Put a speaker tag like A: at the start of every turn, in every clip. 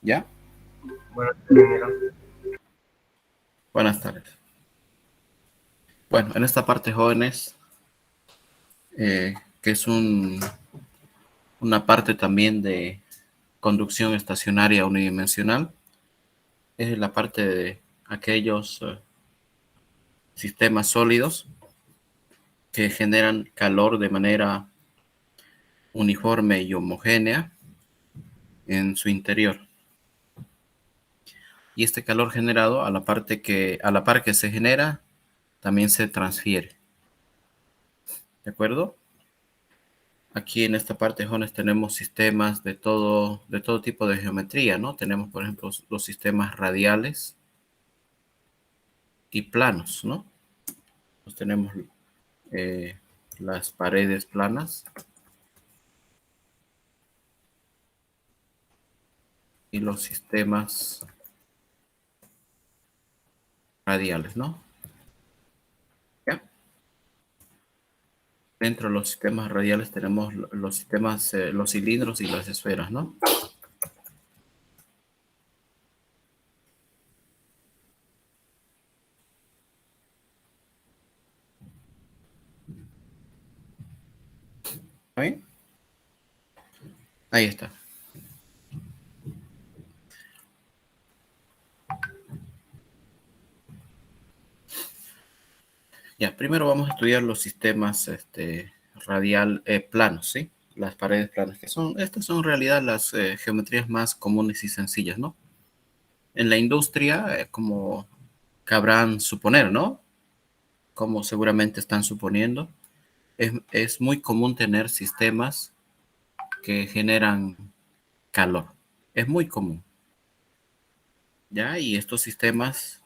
A: ¿Ya?
B: Bueno, ingeniero.
A: Buenas tardes. Bueno, en esta parte, jóvenes, que es una parte también de conducción estacionaria unidimensional, es la parte de aquellos sistemas sólidos que generan calor de manera uniforme y homogénea en su interior. Y este calor generado, a la par que se genera, también se transfiere. ¿De acuerdo? Aquí en esta parte, jóvenes, tenemos sistemas de todo tipo de geometría, ¿no? Tenemos, por ejemplo, los sistemas radiales y planos, ¿no? Pues tenemos eh, las paredes planas y los sistemas radiales, ¿no? ¿Ya? Dentro de los sistemas radiales tenemos los sistemas, los cilindros y las esferas, ¿no? ¿Está bien? Ahí está. Ya, primero vamos a estudiar los sistemas radial planos, ¿sí? Las paredes planas, estas son en realidad las geometrías más comunes y sencillas, ¿no? En la industria, como cabrán suponer, ¿no? Como seguramente están suponiendo, es muy común tener sistemas que generan calor. Es muy común, ¿ya? Y estos sistemas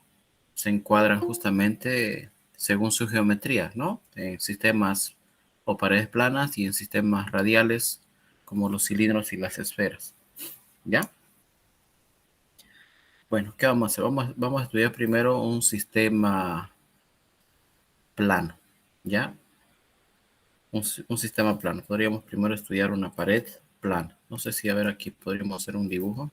A: se encuadran justamente según su geometría, ¿no? En sistemas o paredes planas y en sistemas radiales como los cilindros y las esferas, ¿ya? Bueno, ¿qué vamos a hacer? Vamos a estudiar primero un sistema plano, ¿ya? Un sistema plano. Podríamos primero estudiar una pared plana. No sé si, a ver, aquí podríamos hacer un dibujo.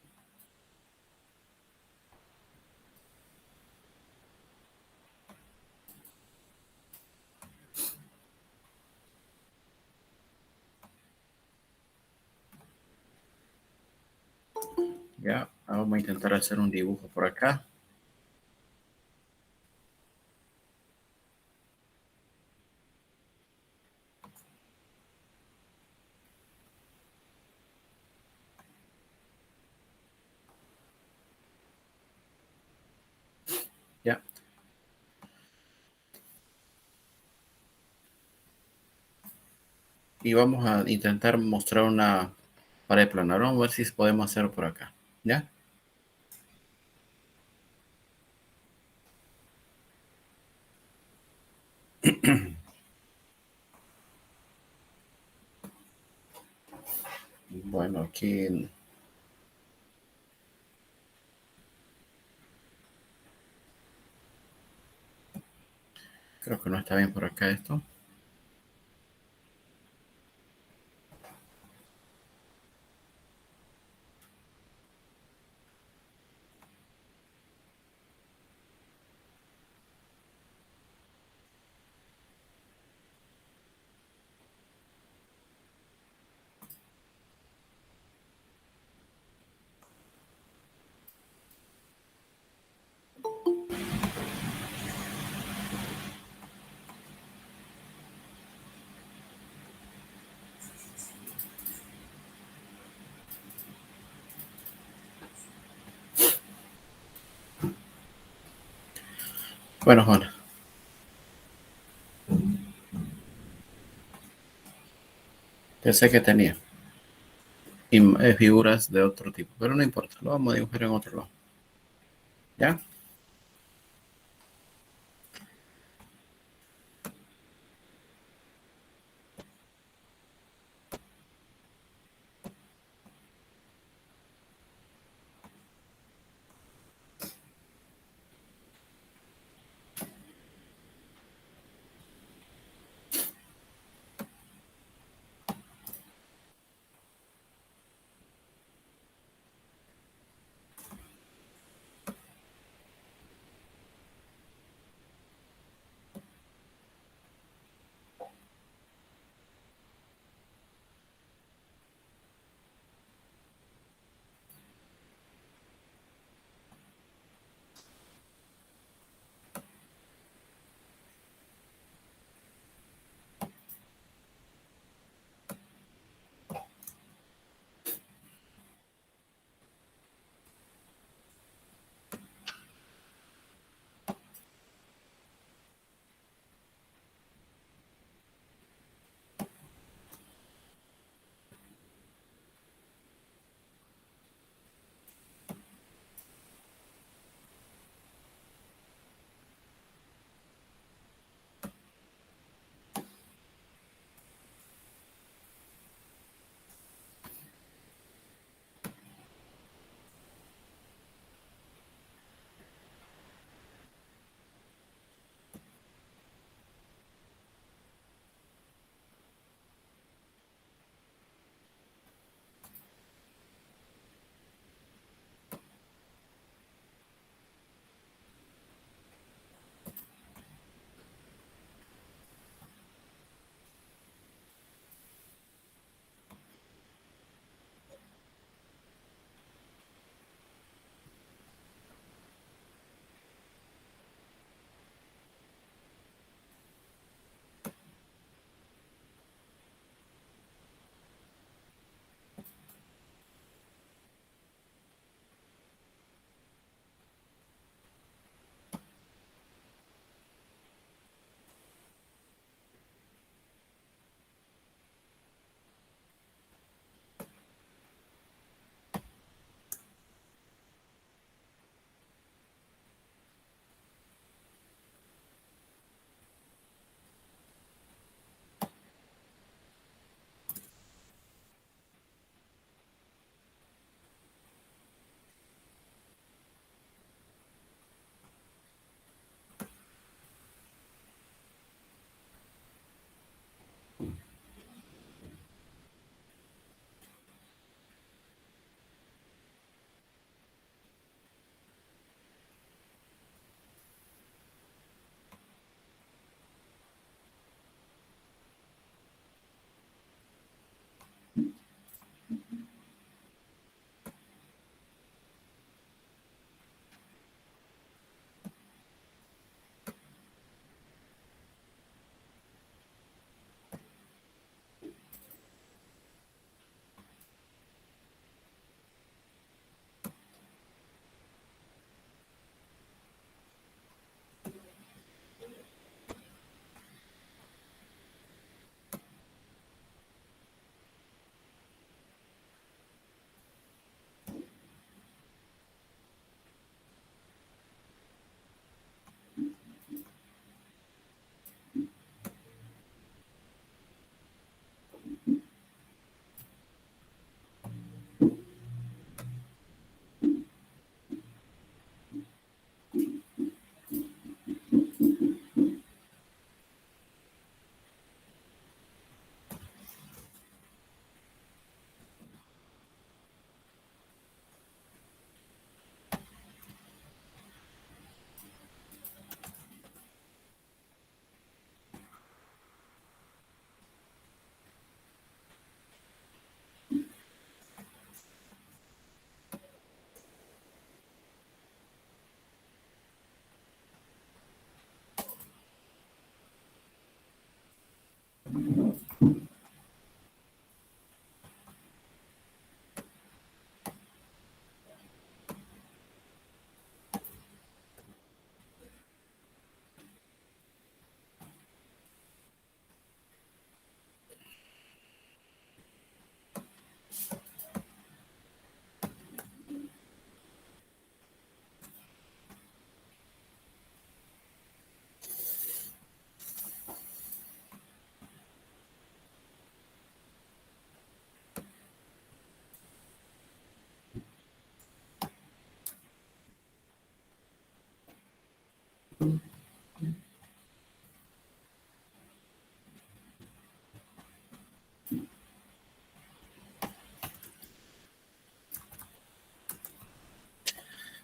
A: Ya, vamos a intentar hacer un dibujo por acá. Ya, y vamos a intentar mostrar una pared plana. Vamos a ver si podemos hacerlo por acá. ¿Ya? Bueno, aquí creo que no está bien por acá esto. Bueno, Juan, pensé que tenía figuras de otro tipo, pero no importa, lo vamos a dibujar en otro lado. ¿Ya?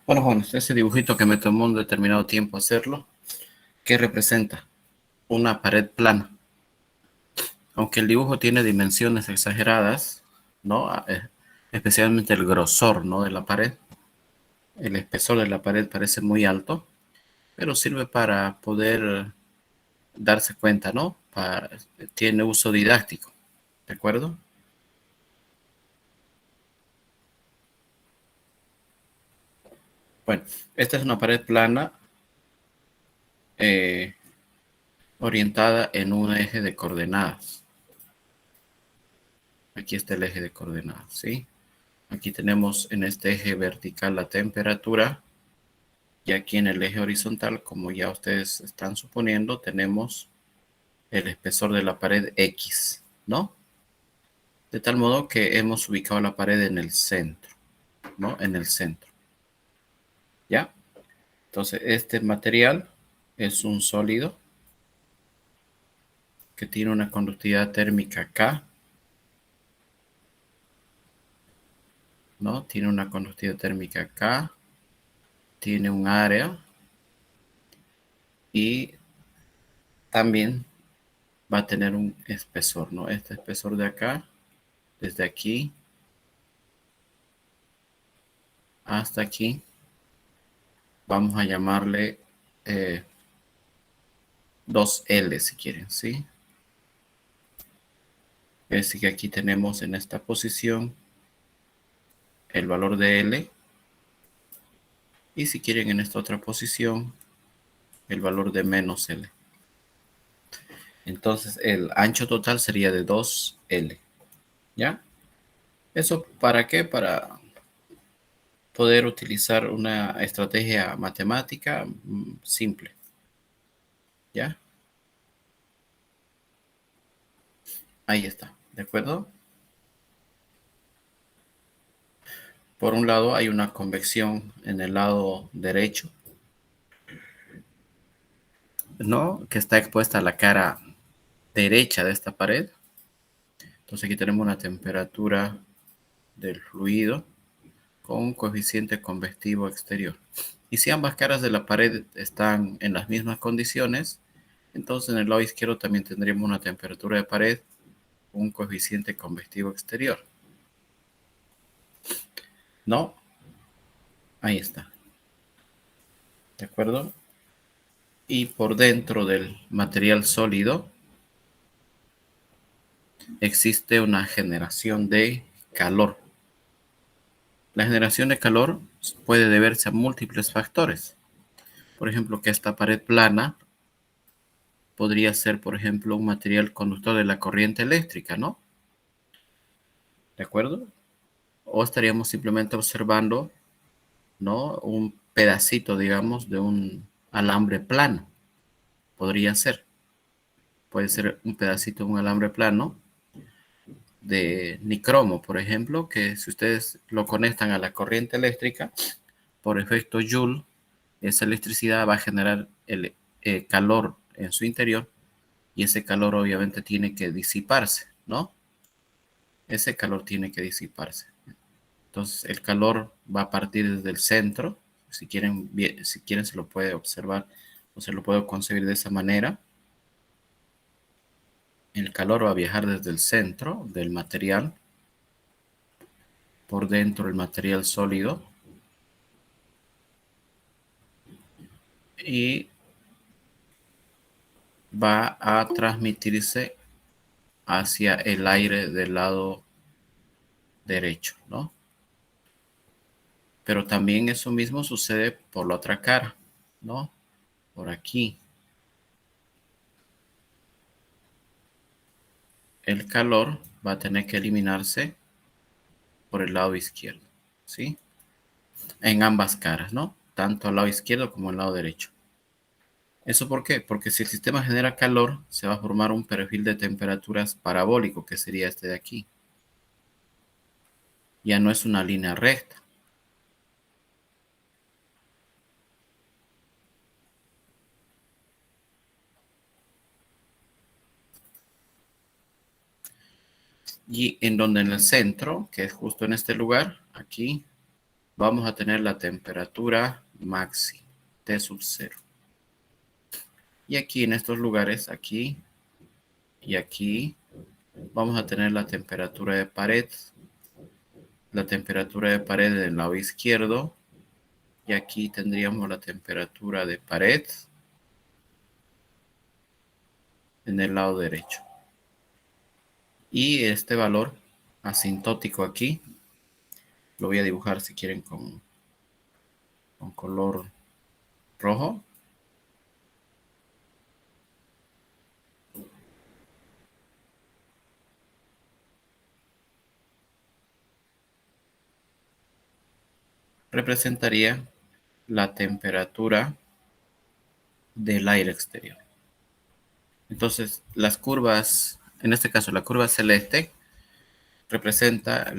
A: Bueno, ese dibujito que me tomó un determinado tiempo hacerlo, ¿qué representa? Una pared plana. Aunque el dibujo tiene dimensiones exageradas, ¿no? Especialmente el grosor, ¿no? De la pared. El espesor de la pared parece muy alto, pero sirve para poder darse cuenta, ¿no? Tiene uso didáctico, ¿de acuerdo? Bueno, esta es una pared plana eh, orientada en un eje de coordenadas. Aquí está el eje de coordenadas, ¿sí? Aquí tenemos en este eje vertical la temperatura y aquí en el eje horizontal, como ya ustedes están suponiendo, tenemos el espesor de la pared X, ¿no? De tal modo que hemos ubicado la pared en el centro, ¿no? En el centro, ¿ya? Entonces, este material es un sólido que tiene una conductividad térmica K, ¿no? Tiene una conductividad térmica K, tiene un área y también va a tener un espesor, ¿no? Este espesor de acá, desde aquí hasta aquí, vamos a llamarle 2L si quieren, ¿sí? Es decir, que aquí tenemos en esta posición el valor de L y si quieren en esta otra posición el valor de menos L. Entonces el ancho total sería de 2L, ¿ya? ¿Eso para qué? Para poder utilizar una estrategia matemática simple, ¿ya? Ahí está, ¿de acuerdo? Por un lado hay una convección en el lado derecho, ¿no? Que está expuesta a la cara derecha de esta pared. Entonces aquí tenemos una temperatura del fluido con un coeficiente convectivo exterior. Y si ambas caras de la pared están en las mismas condiciones, entonces en el lado izquierdo también tendríamos una temperatura de pared con un coeficiente convectivo exterior. ¿No? Ahí está. ¿De acuerdo? Y por dentro del material sólido existe una generación de calor. La generación de calor puede deberse a múltiples factores. Por ejemplo, que esta pared plana podría ser, por ejemplo, un material conductor de la corriente eléctrica, ¿no? ¿De acuerdo? O estaríamos simplemente observando, ¿no? Un pedacito, digamos, de un alambre plano. Podría ser. Puede ser un pedacito de un alambre plano de nicromo, por ejemplo, que si ustedes lo conectan a la corriente eléctrica, por efecto Joule, esa electricidad va a generar el calor en su interior y ese calor obviamente tiene que disiparse, ¿no? Ese calor tiene que disiparse. Entonces el calor va a partir desde el centro, si quieren se lo puede observar o se lo puede concebir de esa manera. El calor va a viajar desde el centro del material, por dentro del material sólido, y va a transmitirse hacia el aire del lado derecho, ¿no? Pero también eso mismo sucede por la otra cara, ¿no? Por aquí. El calor va a tener que eliminarse por el lado izquierdo, ¿sí? En ambas caras, ¿no? Tanto al lado izquierdo como al lado derecho. ¿Eso por qué? Porque si el sistema genera calor, se va a formar un perfil de temperaturas parabólico, que sería este de aquí. Ya no es una línea recta. Y en donde en el centro, que es justo en este lugar, aquí, vamos a tener la temperatura máxima, T sub 0. Y aquí en estos lugares, aquí y aquí, vamos a tener la temperatura de pared. La temperatura de pared del lado izquierdo. Y aquí tendríamos la temperatura de pared en el lado derecho. Y este valor asintótico aquí, lo voy a dibujar si quieren con color rojo. Representaría la temperatura del aire exterior. Entonces, las curvas, en este caso la curva celeste, representa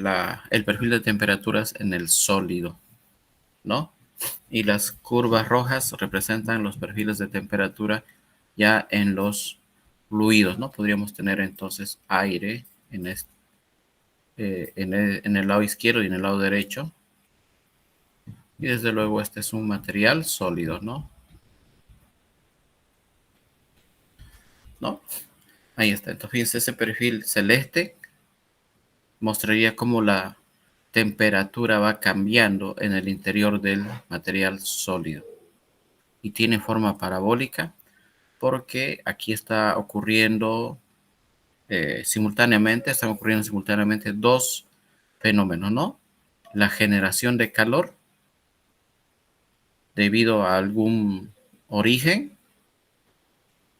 A: el perfil de temperaturas en el sólido, ¿no? Y las curvas rojas representan los perfiles de temperatura ya en los fluidos, ¿no? Podríamos tener entonces aire en el lado izquierdo y en el lado derecho. Y desde luego este es un material sólido, ¿no? ¿No? Ahí está. Entonces, fíjense, ese perfil celeste mostraría cómo la temperatura va cambiando en el interior del material sólido. Y tiene forma parabólica porque aquí está ocurriendo están ocurriendo simultáneamente dos fenómenos, ¿no? La generación de calor debido a algún origen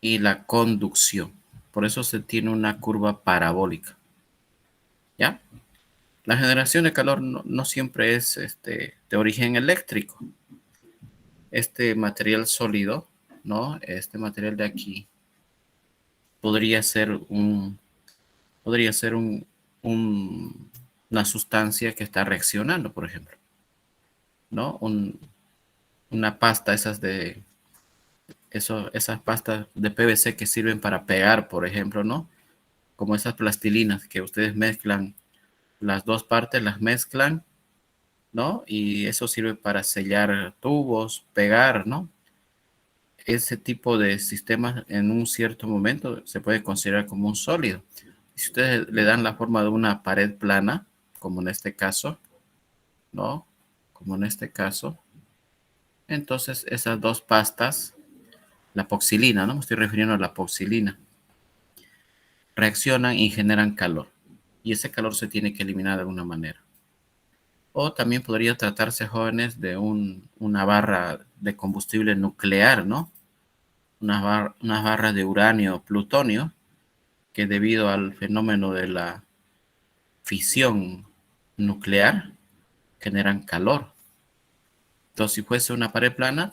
A: y la conducción. Por eso se tiene una curva parabólica, ¿ya? La generación de calor no siempre es de origen eléctrico. Este material sólido, ¿no? Este material de aquí podría ser podría ser una sustancia que está reaccionando, por ejemplo, ¿no? Una pasta, esas pastas de PVC que sirven para pegar, por ejemplo, ¿no? Como esas plastilinas que ustedes mezclan, las dos partes las mezclan, ¿no? Y eso sirve para sellar tubos, pegar, ¿no? Ese tipo de sistemas en un cierto momento se puede considerar como un sólido. Si ustedes le dan la forma de una pared plana, como en este caso, ¿no? Como en este caso, entonces esas dos pastas, la poxilina, ¿no? Me estoy refiriendo a la poxilina, reaccionan y generan calor. Y ese calor se tiene que eliminar de alguna manera. O también podría tratarse, jóvenes, de una barra de combustible nuclear, ¿no? Unas barras de uranio o plutonio que debido al fenómeno de la fisión nuclear generan calor. Entonces, si fuese una pared plana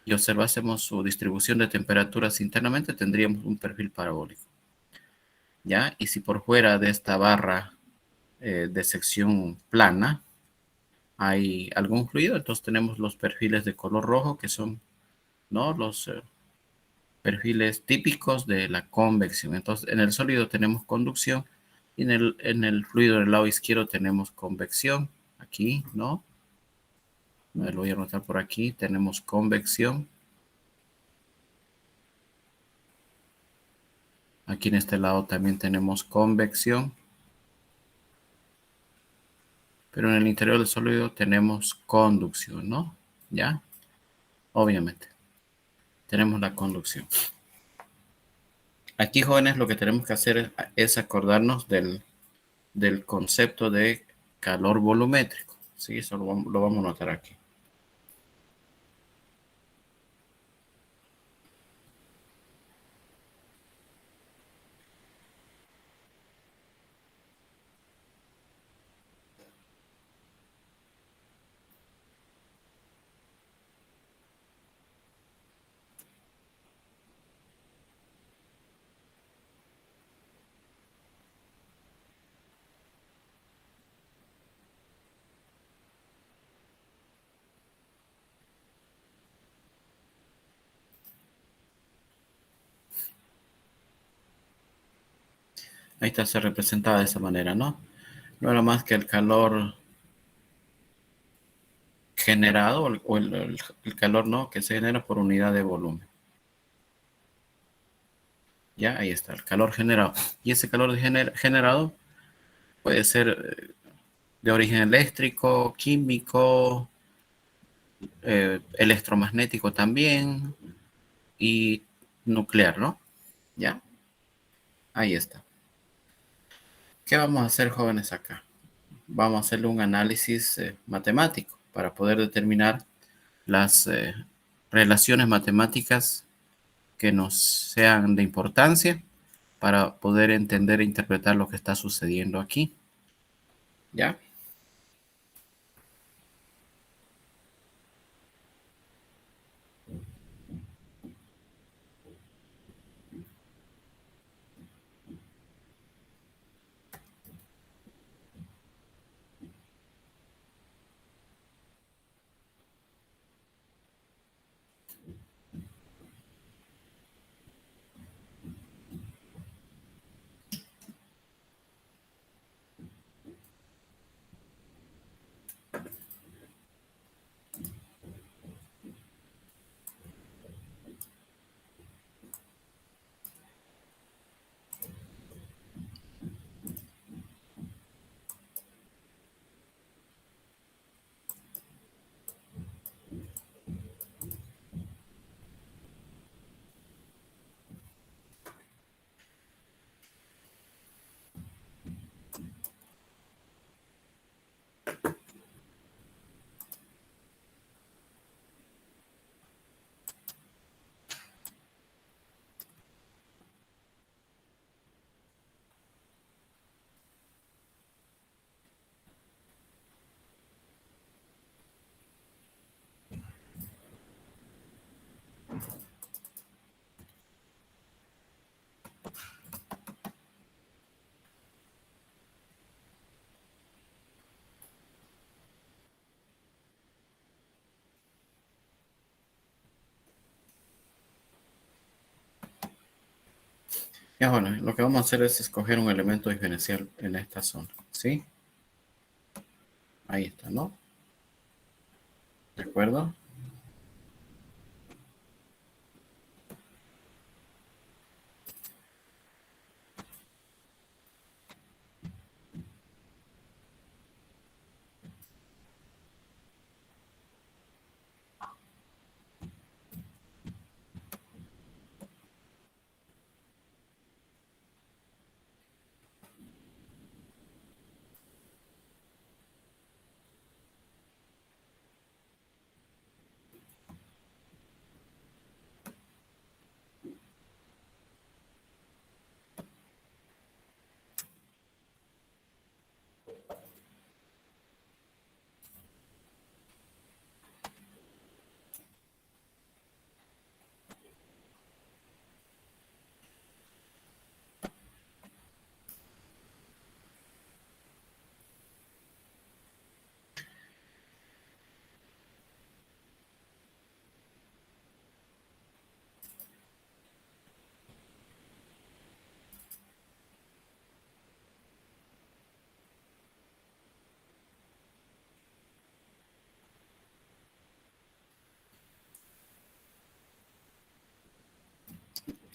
A: y observásemos su distribución de temperaturas internamente, tendríamos un perfil parabólico, ¿ya? Y si por fuera de esta barra de sección plana hay algún fluido, entonces tenemos los perfiles de color rojo, que son, ¿no? Los perfiles típicos de la convección. Entonces, en el sólido tenemos conducción y en el fluido del lado izquierdo tenemos convección. Aquí, ¿no? Me lo voy a anotar por aquí. Tenemos convección. Aquí en este lado también tenemos convección. Pero en el interior del sólido tenemos conducción, ¿no? ¿Ya? Obviamente. Tenemos la conducción. Aquí, jóvenes, lo que tenemos que hacer es acordarnos del concepto de calor volumétrico. Sí, eso lo vamos a notar aquí. Ahí está, se representaba de esa manera, ¿no? No era más que el calor generado o el calor, ¿no? Que se genera por unidad de volumen. Ya, ahí está, el calor generado. Y ese calor generado puede ser de origen eléctrico, químico, electromagnético también y nuclear, ¿no? Ya, ahí está. ¿Qué vamos a hacer, jóvenes, acá? Vamos a hacerle un análisis matemático para poder determinar las relaciones matemáticas que nos sean de importancia para poder entender e interpretar lo que está sucediendo aquí. ¿Ya? Ya, bueno, lo que vamos a hacer es escoger un elemento diferencial en esta zona. ¿Sí? Ahí está, ¿no? ¿De acuerdo?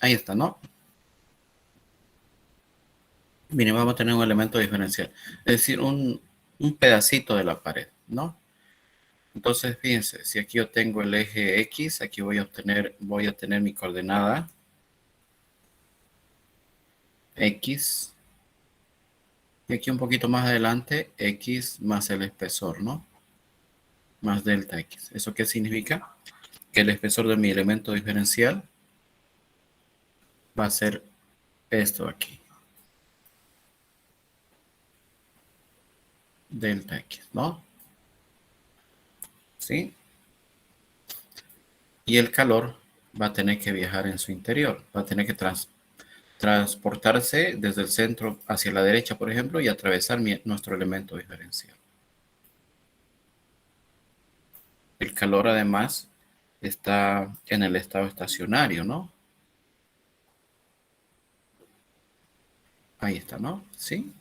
A: Ahí está, ¿no? Miren, vamos a tener un elemento diferencial. Es decir, un pedacito de la pared, ¿no? Entonces, fíjense, si aquí yo tengo el eje X, aquí voy a tener mi coordenada X. Y aquí un poquito más adelante, X más el espesor, ¿no? Más delta X. ¿Eso qué significa? Que el espesor de mi elemento diferencial va a ser esto aquí, delta X, ¿no? ¿Sí? Y el calor va a tener que viajar en su interior, va a tener que transportarse desde el centro hacia la derecha, por ejemplo, y atravesar nuestro elemento diferencial. El calor además está en el estado estacionario, ¿no? Ahí está, ¿no? ¿Sí?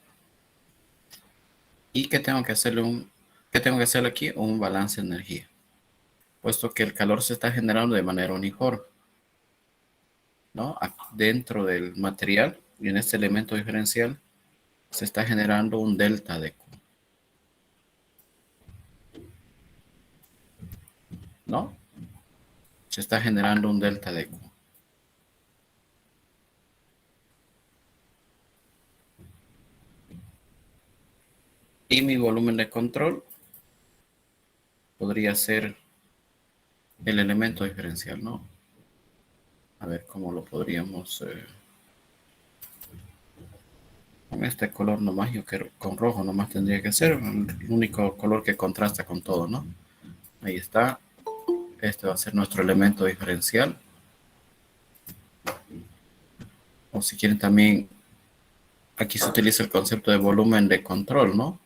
A: ¿Y qué tengo que hacerle qué tengo que hacerle aquí? Un balance de energía, puesto que el calor se está generando de manera uniforme, ¿no? Dentro del material y en este elemento diferencial se está generando un delta de Q, ¿no? Se está generando un delta de Q. Y mi volumen de control podría ser el elemento diferencial, ¿no? A ver cómo lo podríamos... con este color nomás, yo quiero con rojo nomás tendría que ser el único color que contrasta con todo, ¿no? Ahí está. Este va a ser nuestro elemento diferencial. O si quieren también, aquí se utiliza el concepto de volumen de control, ¿no?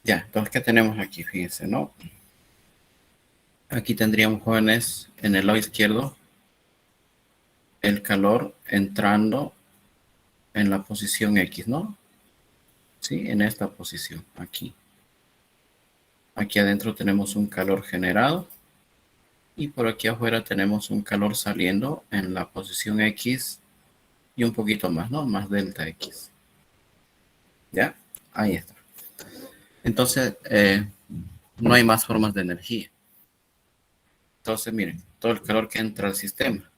A: Ya, entonces, ¿qué tenemos aquí? Fíjense, ¿no? Aquí tendríamos, jóvenes, en el lado izquierdo, el calor entrando en la posición X, ¿no? Sí, en esta posición, aquí. Aquí adentro tenemos un calor generado y por aquí afuera tenemos un calor saliendo en la posición X y un poquito más, ¿no? Más delta X. ¿Ya? Ahí está. Entonces, no hay más formas de energía. Entonces, miren, todo el calor que entra al sistema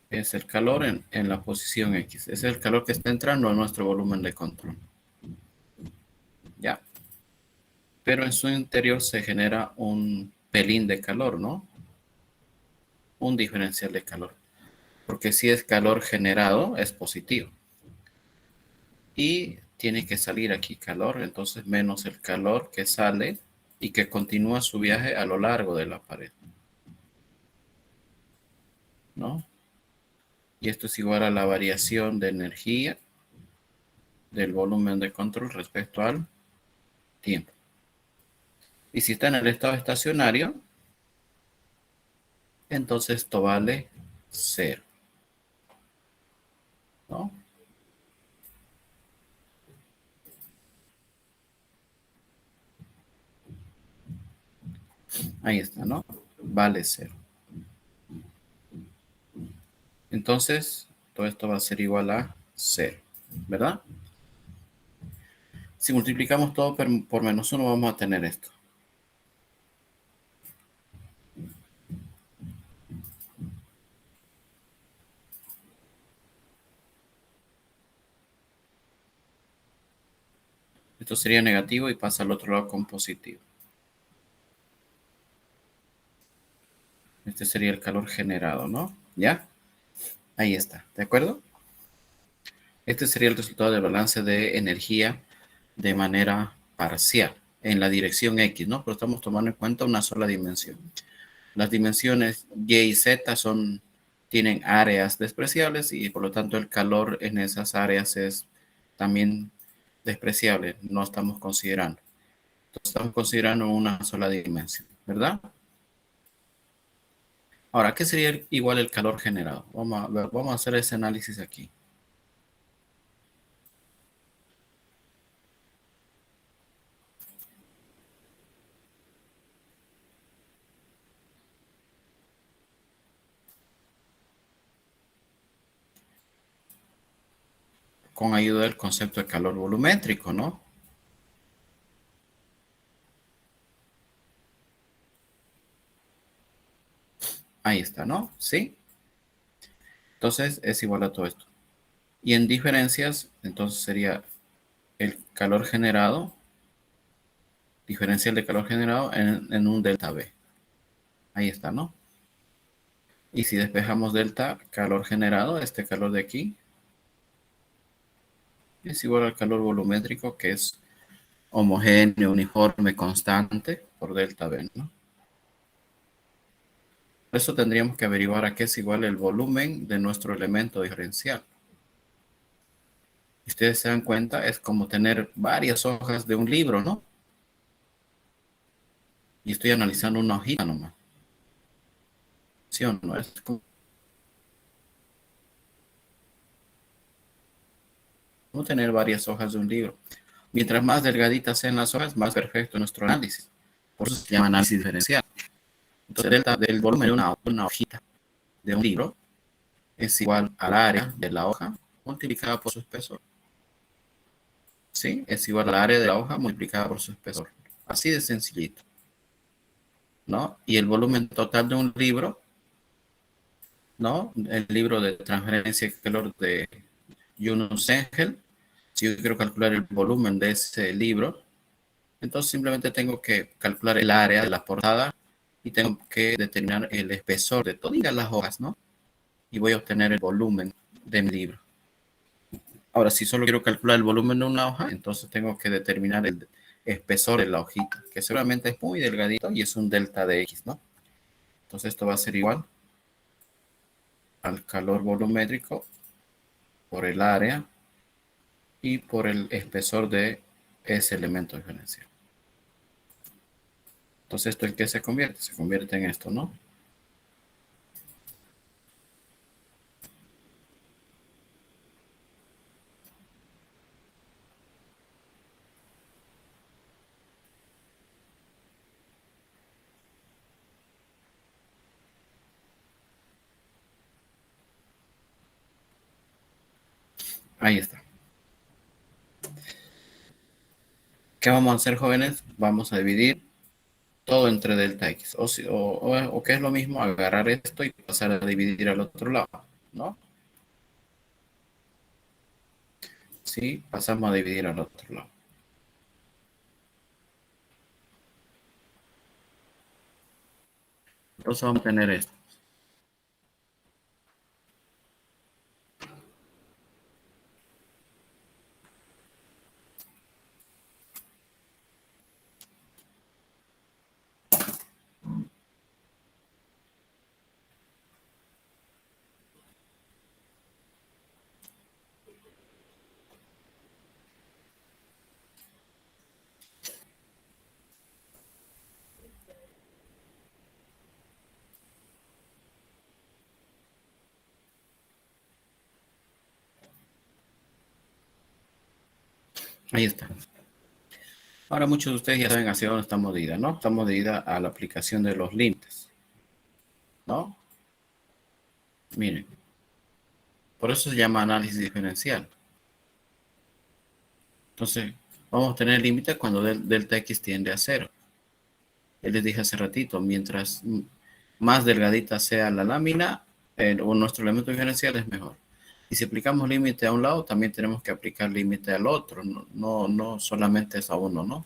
A: es el calor en la posición X. Es el calor que está entrando a nuestro volumen de control. ¿Ya? Pero en su interior se genera un pelín de calor, ¿no? Un diferencial de calor. Porque si es calor generado, es positivo. Y tiene que salir aquí calor, entonces menos el calor que sale y que continúa su viaje a lo largo de la pared, ¿no? Y esto es igual a la variación de energía del volumen de control respecto al tiempo. Y si está en el estado estacionario, entonces esto vale cero, ¿no? Ahí está, ¿no? Vale cero. Entonces, todo esto va a ser igual a cero, ¿verdad? Si multiplicamos todo por menos uno, vamos a tener esto. Esto sería negativo y pasa al otro lado con positivo. Este sería el calor generado, ¿no? ¿Ya? Ahí está, ¿de acuerdo? Este sería el resultado del balance de energía de manera parcial en la dirección X, ¿no? Pero estamos tomando en cuenta una sola dimensión. Las dimensiones Y y Z tienen áreas despreciables y por lo tanto el calor en esas áreas es también despreciable. No estamos considerando. Estamos considerando una sola dimensión, ¿verdad? Ahora, ¿qué sería igual el calor generado? Vamos a hacer ese análisis aquí. Con ayuda del concepto de calor volumétrico, ¿no? Ahí está, ¿no? Sí. Entonces es igual a todo esto. Y en diferencias, entonces sería el calor generado, diferencial de calor generado en un delta B. Ahí está, ¿no? Y si despejamos delta, calor generado, este calor de aquí, es igual al calor volumétrico, que es homogéneo, uniforme, constante, por delta B, ¿no? Por eso tendríamos que averiguar a qué es igual el volumen de nuestro elemento diferencial. Si ustedes se dan cuenta, es como tener varias hojas de un libro, ¿no? Y estoy analizando una hojita nomás. ¿Sí o no? Es como tener varias hojas de un libro. Mientras más delgaditas sean las hojas, más perfecto nuestro análisis. Por eso se llama análisis diferencial. Entonces, delta del volumen de una hojita de un libro es igual al área de la hoja multiplicada por su espesor. ¿Sí? Es igual al área de la hoja multiplicada por su espesor. Así de sencillito, ¿no? Y el volumen total de un libro, ¿no? El libro de transferencia de calor de Yunus Engel, si yo quiero calcular el volumen de ese libro, entonces simplemente tengo que calcular el área de la portada y tengo que determinar el espesor de todas las hojas, ¿no? Y voy a obtener el volumen de mi libro. Ahora, si solo quiero calcular el volumen de una hoja, entonces tengo que determinar el espesor de la hojita, que seguramente es muy delgadito y es un delta de X, ¿no? Entonces esto va a ser igual al calor volumétrico por el área y por el espesor de ese elemento diferencial. Entonces, ¿esto en qué se convierte? Se convierte en esto, ¿no? Ahí está. ¿Qué vamos a hacer, jóvenes? Vamos a dividir todo entre delta X. O que es lo mismo, agarrar esto y pasar a dividir al otro lado, ¿no? Sí, pasamos a dividir al otro lado. Entonces vamos a tener esto. Ahí está. Ahora muchos de ustedes ya saben hacia dónde estamos medida, ¿no? Estamos medida a la aplicación de los límites, ¿no? Miren, por eso se llama análisis diferencial. Entonces, vamos a tener límite cuando delta X tiende a cero. Ya les dije hace ratito, mientras más delgadita sea la lámina, o nuestro elemento diferencial es mejor. Y si aplicamos límite a un lado, también tenemos que aplicar límite al otro, no solamente es a uno, ¿no?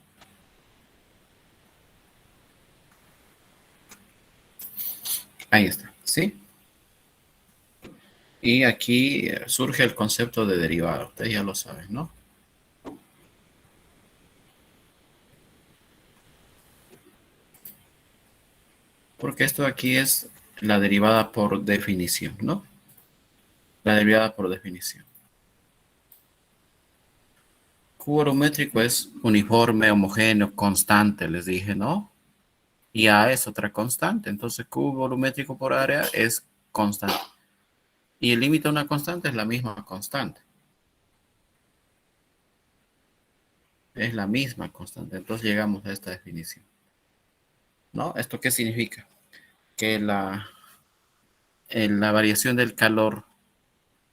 A: Ahí está, ¿sí? Y aquí surge el concepto de derivada, ustedes ya lo saben, ¿no? Porque esto aquí es la derivada por definición, ¿no? La derivada por definición. Cubo métrico es uniforme, homogéneo, constante, les dije, ¿no? Y A es otra constante. Entonces, Q volumétrico por área es constante. Y el límite a una constante es la misma constante. Es la misma constante. Entonces llegamos a esta definición. ¿No? ¿Esto qué significa? Que la variación del calor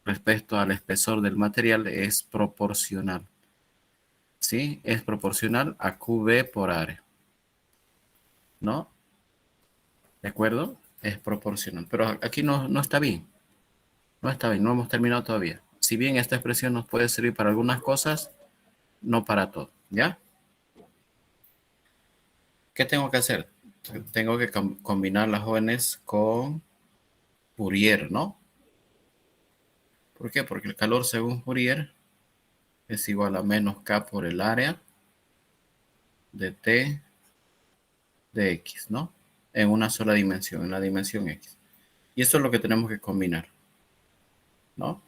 A: respecto al espesor del material es proporcional. ¿Sí? Es proporcional a QB por área. ¿No? ¿De acuerdo? Es proporcional. Pero aquí no está bien. No está bien. No hemos terminado todavía. Si bien esta expresión nos puede servir para algunas cosas, no para todo. ¿Ya? ¿Qué tengo que hacer? Tengo que combinar las jóvenes con Fourier, ¿no? ¿Por qué? Porque el calor según Fourier es igual a menos K por el área de T de X, ¿no? En una sola dimensión, en la dimensión X. Y eso es lo que tenemos que combinar, ¿no?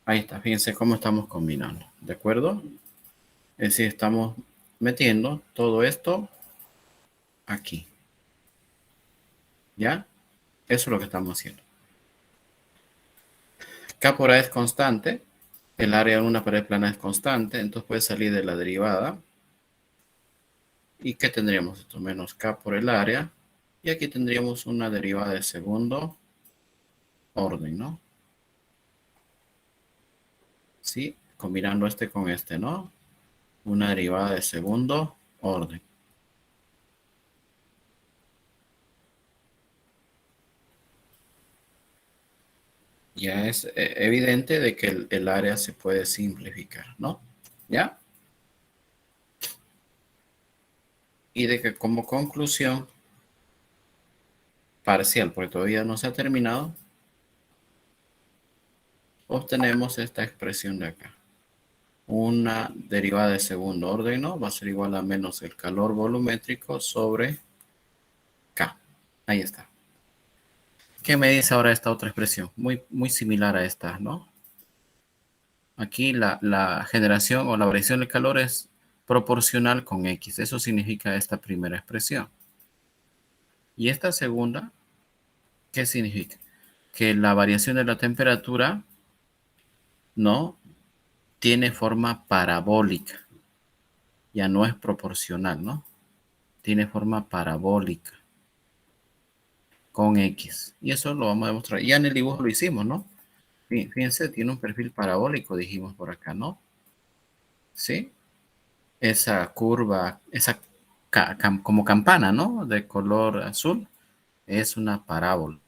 A: Ahí está, fíjense cómo estamos combinando, ¿de acuerdo? Es decir, estamos metiendo todo esto aquí, ¿ya? Eso es lo que estamos haciendo. K por A es constante, el área de una pared plana es constante, entonces puede salir de la derivada. ¿Y qué tendríamos? Esto menos K por el área. Y aquí tendríamos una derivada de segundo orden, ¿no? Sí, combinando este con este, ¿no? Una derivada de segundo orden. Ya es evidente de que el área se puede simplificar, ¿no? ¿Ya? Y de que como conclusión parcial, porque todavía no se ha terminado, obtenemos esta expresión de acá. Una derivada de segundo orden, ¿no? Va a ser igual a menos el calor volumétrico sobre K. Ahí está. ¿Qué me dice ahora esta otra expresión? Muy similar a esta, ¿no? Aquí la generación o la variación del calor es proporcional con X. Eso significa esta primera expresión. Y esta segunda, ¿qué significa? Que la variación de la temperatura no tiene forma parabólica. Ya no es proporcional, ¿no? Tiene forma parabólica con X. Y eso lo vamos a demostrar. Ya en el dibujo lo hicimos, ¿no? Fíjense, tiene un perfil parabólico, dijimos por acá, ¿no? ¿Sí? Esa curva, esa como campana, ¿no? De color azul, es una parábola.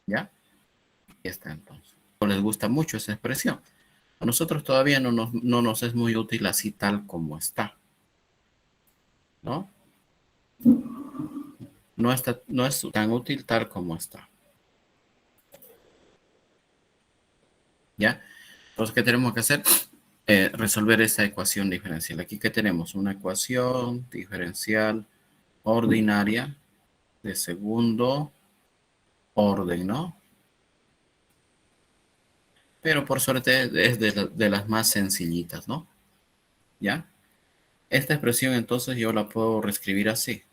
A: ¿Ya? Y está entonces. Les gusta mucho esa expresión. A nosotros todavía no nos es muy útil así tal como está, ¿no? No es tan útil tal como está, ¿ya? Entonces, ¿qué tenemos que hacer? Resolver esa ecuación diferencial. Aquí que tenemos una ecuación diferencial ordinaria de segundo orden, ¿no? Pero por suerte es de las más sencillitas, ¿no? ¿Ya? Esta expresión entonces yo la puedo reescribir así.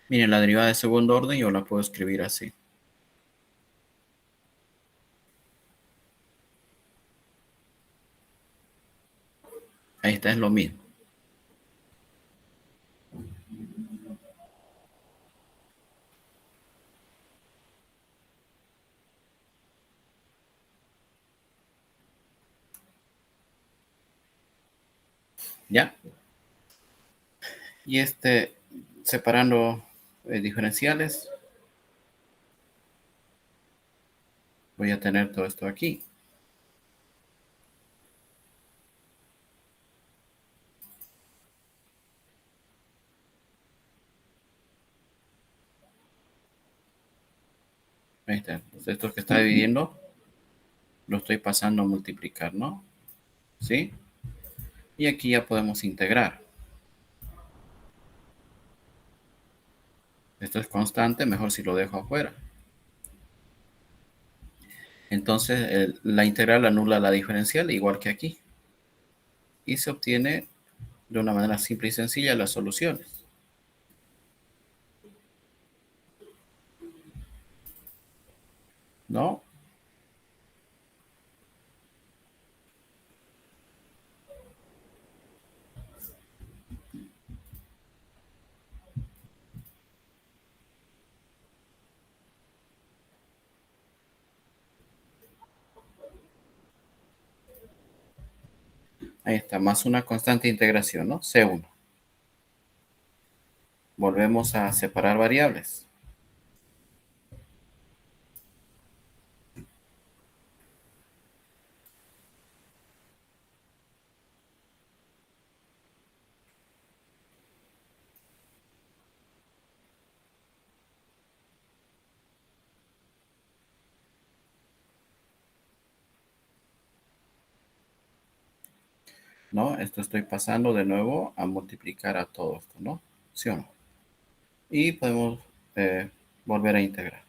A: Miren, la derivada de segundo orden yo la puedo escribir así. Ahí está, es lo mismo. ¿Ya? Y separando diferenciales, voy a tener todo esto aquí. Ahí está. Entonces, esto que está dividiendo, lo estoy pasando a multiplicar, ¿no? ¿Sí? Y aquí ya podemos integrar. Esto es constante, mejor si lo dejo afuera. Entonces, la integral anula la diferencial, igual que aquí. Y se obtiene de una manera simple y sencilla las soluciones. ¿No? Ahí está, más una constante de integración, ¿no? C1. Volvemos a separar variables. ¿No? Esto estoy pasando de nuevo a multiplicar a todo esto, ¿no? ¿Sí o no? Y podemos volver a integrar.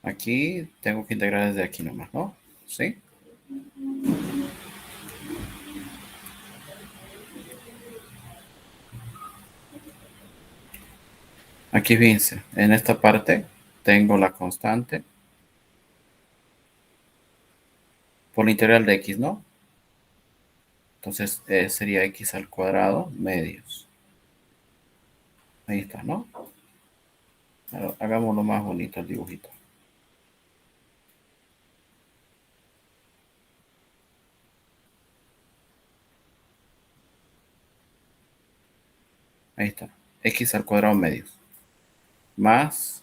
A: Aquí tengo que integrar desde aquí nomás, ¿no? ¿Sí? Aquí fíjense, en esta parte tengo la constante por la integral de x, ¿no? Entonces sería x al cuadrado medios. Ahí está, ¿no? Ahora, hagámoslo más bonito el dibujito. Ahí está, x al cuadrado medios. Más,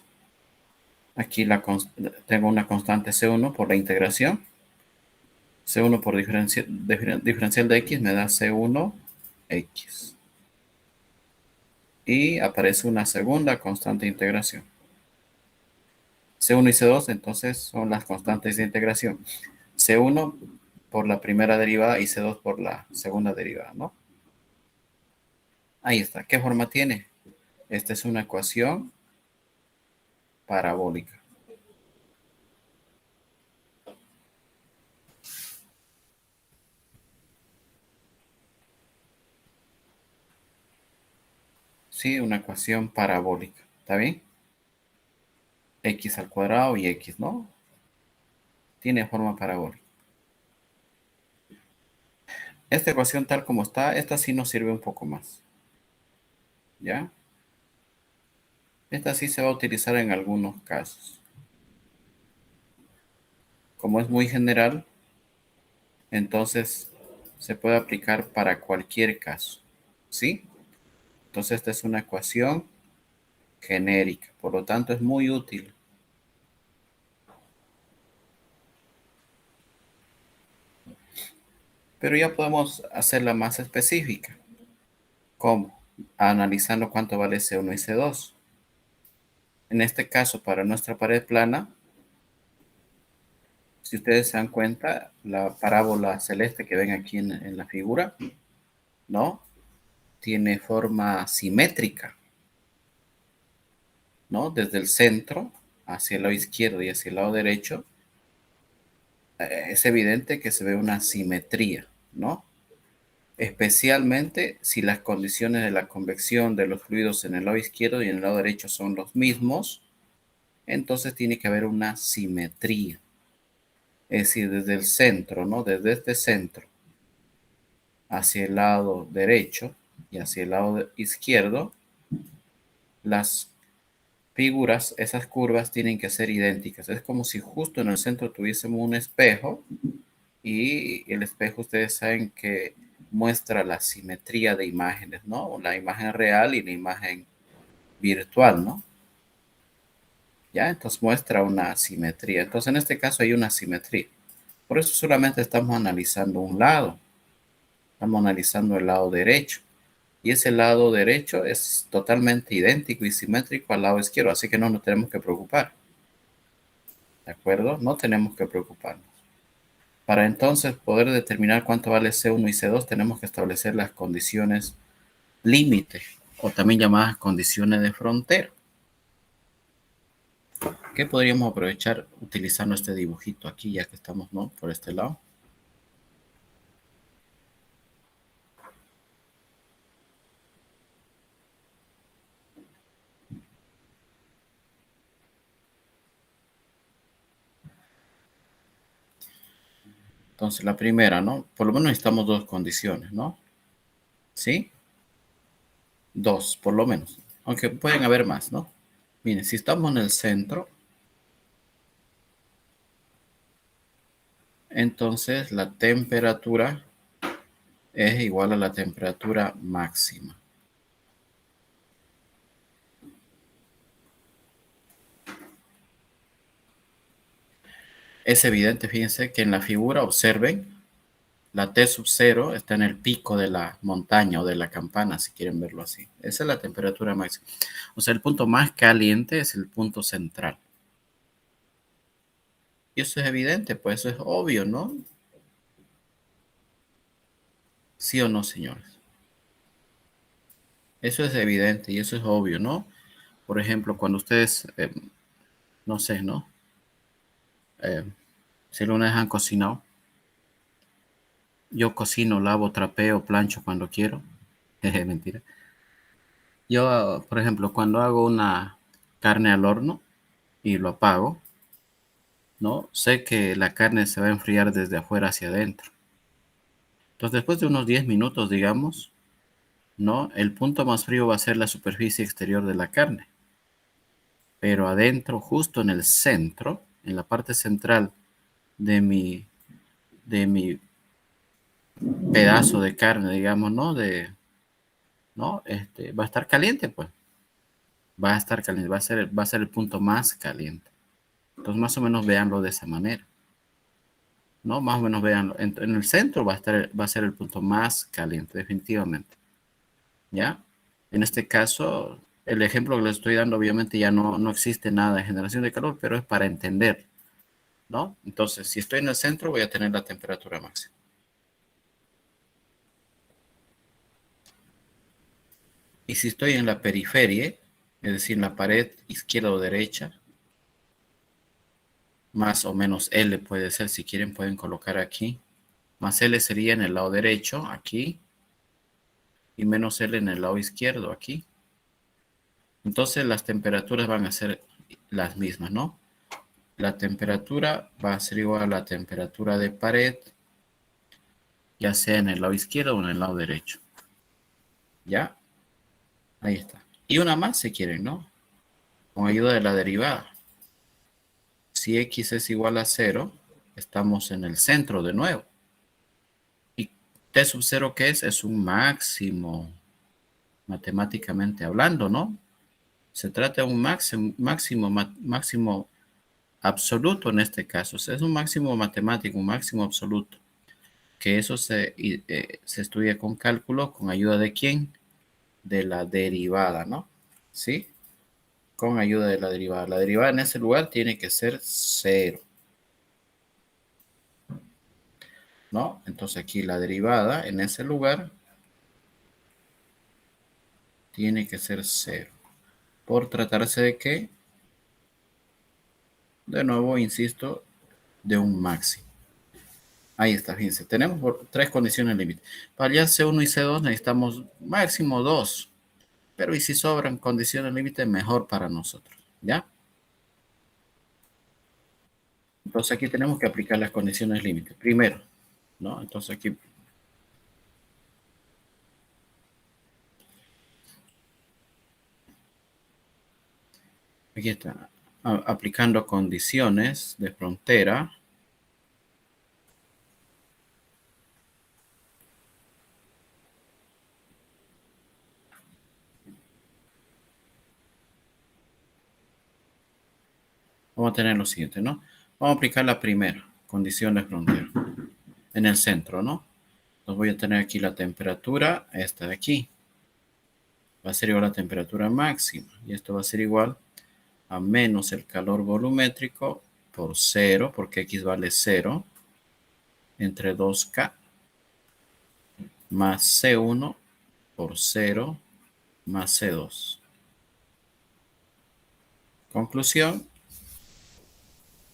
A: aquí tengo una constante C1 por la integración. C1 por diferencial de x me da C1x. Y aparece una segunda constante de integración. C1 y C2 entonces son las constantes de integración. C1 por la primera derivada y C2 por la segunda derivada, ¿no? Ahí está. ¿Qué forma tiene? Esta es una ecuación parabólica. Sí, una ecuación parabólica. ¿Está bien? X al cuadrado y X, ¿no? Tiene forma parabólica. Esta ecuación tal como está, esta sí nos sirve un poco más. ¿Ya? Esta sí se va a utilizar en algunos casos. Como es muy general, entonces se puede aplicar para cualquier caso. ¿Sí? Entonces esta es una ecuación genérica, por lo tanto es muy útil. Pero ya podemos hacerla más específica. ¿Cómo? Analizando cuánto vale C1 y C2. En este caso, para nuestra pared plana, si ustedes se dan cuenta, la parábola celeste que ven aquí en la figura, ¿no? Tiene forma simétrica, ¿no? Desde el centro hacia el lado izquierdo y hacia el lado derecho, es evidente que se ve una simetría, ¿no? Especialmente si las condiciones de la convección de los fluidos en el lado izquierdo y en el lado derecho son los mismos, entonces tiene que haber una simetría. Es decir, desde el centro, ¿no? Desde este centro hacia el lado derecho y hacia el lado izquierdo, las figuras, esas curvas tienen que ser idénticas. Es como si justo en el centro tuviésemos un espejo Y el espejo, ustedes saben que muestra la simetría de imágenes, ¿no? La imagen real y la imagen virtual, ¿no? Ya, entonces muestra una simetría. Entonces en este caso hay una simetría. Por eso solamente estamos analizando un lado. Estamos analizando el lado derecho. Y ese lado derecho es totalmente idéntico y simétrico al lado izquierdo, así que no nos tenemos que preocupar. ¿De acuerdo? No tenemos que preocuparnos. Para entonces poder determinar cuánto vale C1 y C2, tenemos que establecer las condiciones límite, o también llamadas condiciones de frontera. ¿Qué podríamos aprovechar utilizando este dibujito aquí, ya que estamos, ¿no?, por este lado? Entonces, la primera, ¿no? Por lo menos necesitamos dos condiciones, ¿no? ¿Sí? Dos, por lo menos. Aunque pueden haber más, ¿no? Miren, si estamos en el centro, entonces la temperatura es igual a la temperatura máxima. Es evidente, fíjense, que en la figura, observen, la T sub cero está en el pico de la montaña o de la campana, si quieren verlo así. Esa es la temperatura máxima. O sea, el punto más caliente es el punto central. Y eso es evidente, pues eso es obvio, ¿no? ¿Sí o no, señores? Eso es evidente y eso es obvio, ¿no? Por ejemplo, cuando ustedes, no sé, ¿no? Eh, si alguna vez han cocinado, yo cocino, lavo, trapeo, plancho cuando quiero. Jeje, mentira. Yo, por ejemplo, cuando hago una carne al horno y lo apago, ¿no? Sé que la carne se va a enfriar desde afuera hacia adentro. Entonces, después de unos 10 minutos, digamos, ¿no? El punto más frío va a ser la superficie exterior de la carne. Pero adentro, justo en el centro, en la parte central de mi pedazo de carne, digamos, ¿no? ¿No? Va a estar caliente, pues. Va a estar caliente, va a ser el punto más caliente. Entonces, más o menos véanlo de esa manera, ¿no? Más o menos véanlo. En el centro va a ser el punto más caliente, definitivamente. ¿Ya? En este caso, el ejemplo que les estoy dando, obviamente ya no existe nada de generación de calor, pero es para entender, ¿no? Entonces, si estoy en el centro, voy a tener la temperatura máxima. Y si estoy en la periferia, es decir, en la pared izquierda o derecha, más o menos L puede ser, si quieren pueden colocar aquí, más L sería en el lado derecho, aquí, y menos L en el lado izquierdo, aquí. Entonces las temperaturas van a ser las mismas, ¿no? La temperatura va a ser igual a la temperatura de pared, ya sea en el lado izquierdo o en el lado derecho. ¿Ya? Ahí está. Y una más si quieren, ¿no? Con ayuda de la derivada. Si x es igual a cero, estamos en el centro de nuevo. ¿Y t sub cero qué es? Es un máximo, matemáticamente hablando, ¿no? Se trata de un máximo absoluto en este caso. O sea, es un máximo matemático, un máximo absoluto. Que eso se estudia con cálculo, con ayuda de quién? De la derivada, ¿no? ¿Sí? Con ayuda de la derivada. La derivada en ese lugar tiene que ser cero, ¿no? Entonces aquí la derivada en ese lugar tiene que ser cero. Por tratarse de qué, de nuevo, insisto, de un máximo. Ahí está, fíjense. Tenemos tres condiciones límite. Para ya C1 y C2 necesitamos máximo dos. Pero y si sobran condiciones límite, mejor para nosotros. ¿Ya? Entonces aquí tenemos que aplicar las condiciones límite. Primero, ¿no? Entonces aquí está. Aplicando condiciones de frontera. vamos a tener lo siguiente, ¿no? Vamos a aplicar la primera condición de frontera en el centro, ¿no? Entonces voy a tener aquí la temperatura, esta de aquí. Va a ser igual a la temperatura máxima. Y esto va a ser igual a menos el calor volumétrico por 0, porque X vale 0, entre 2K más C1 por 0 más C2. Conclusión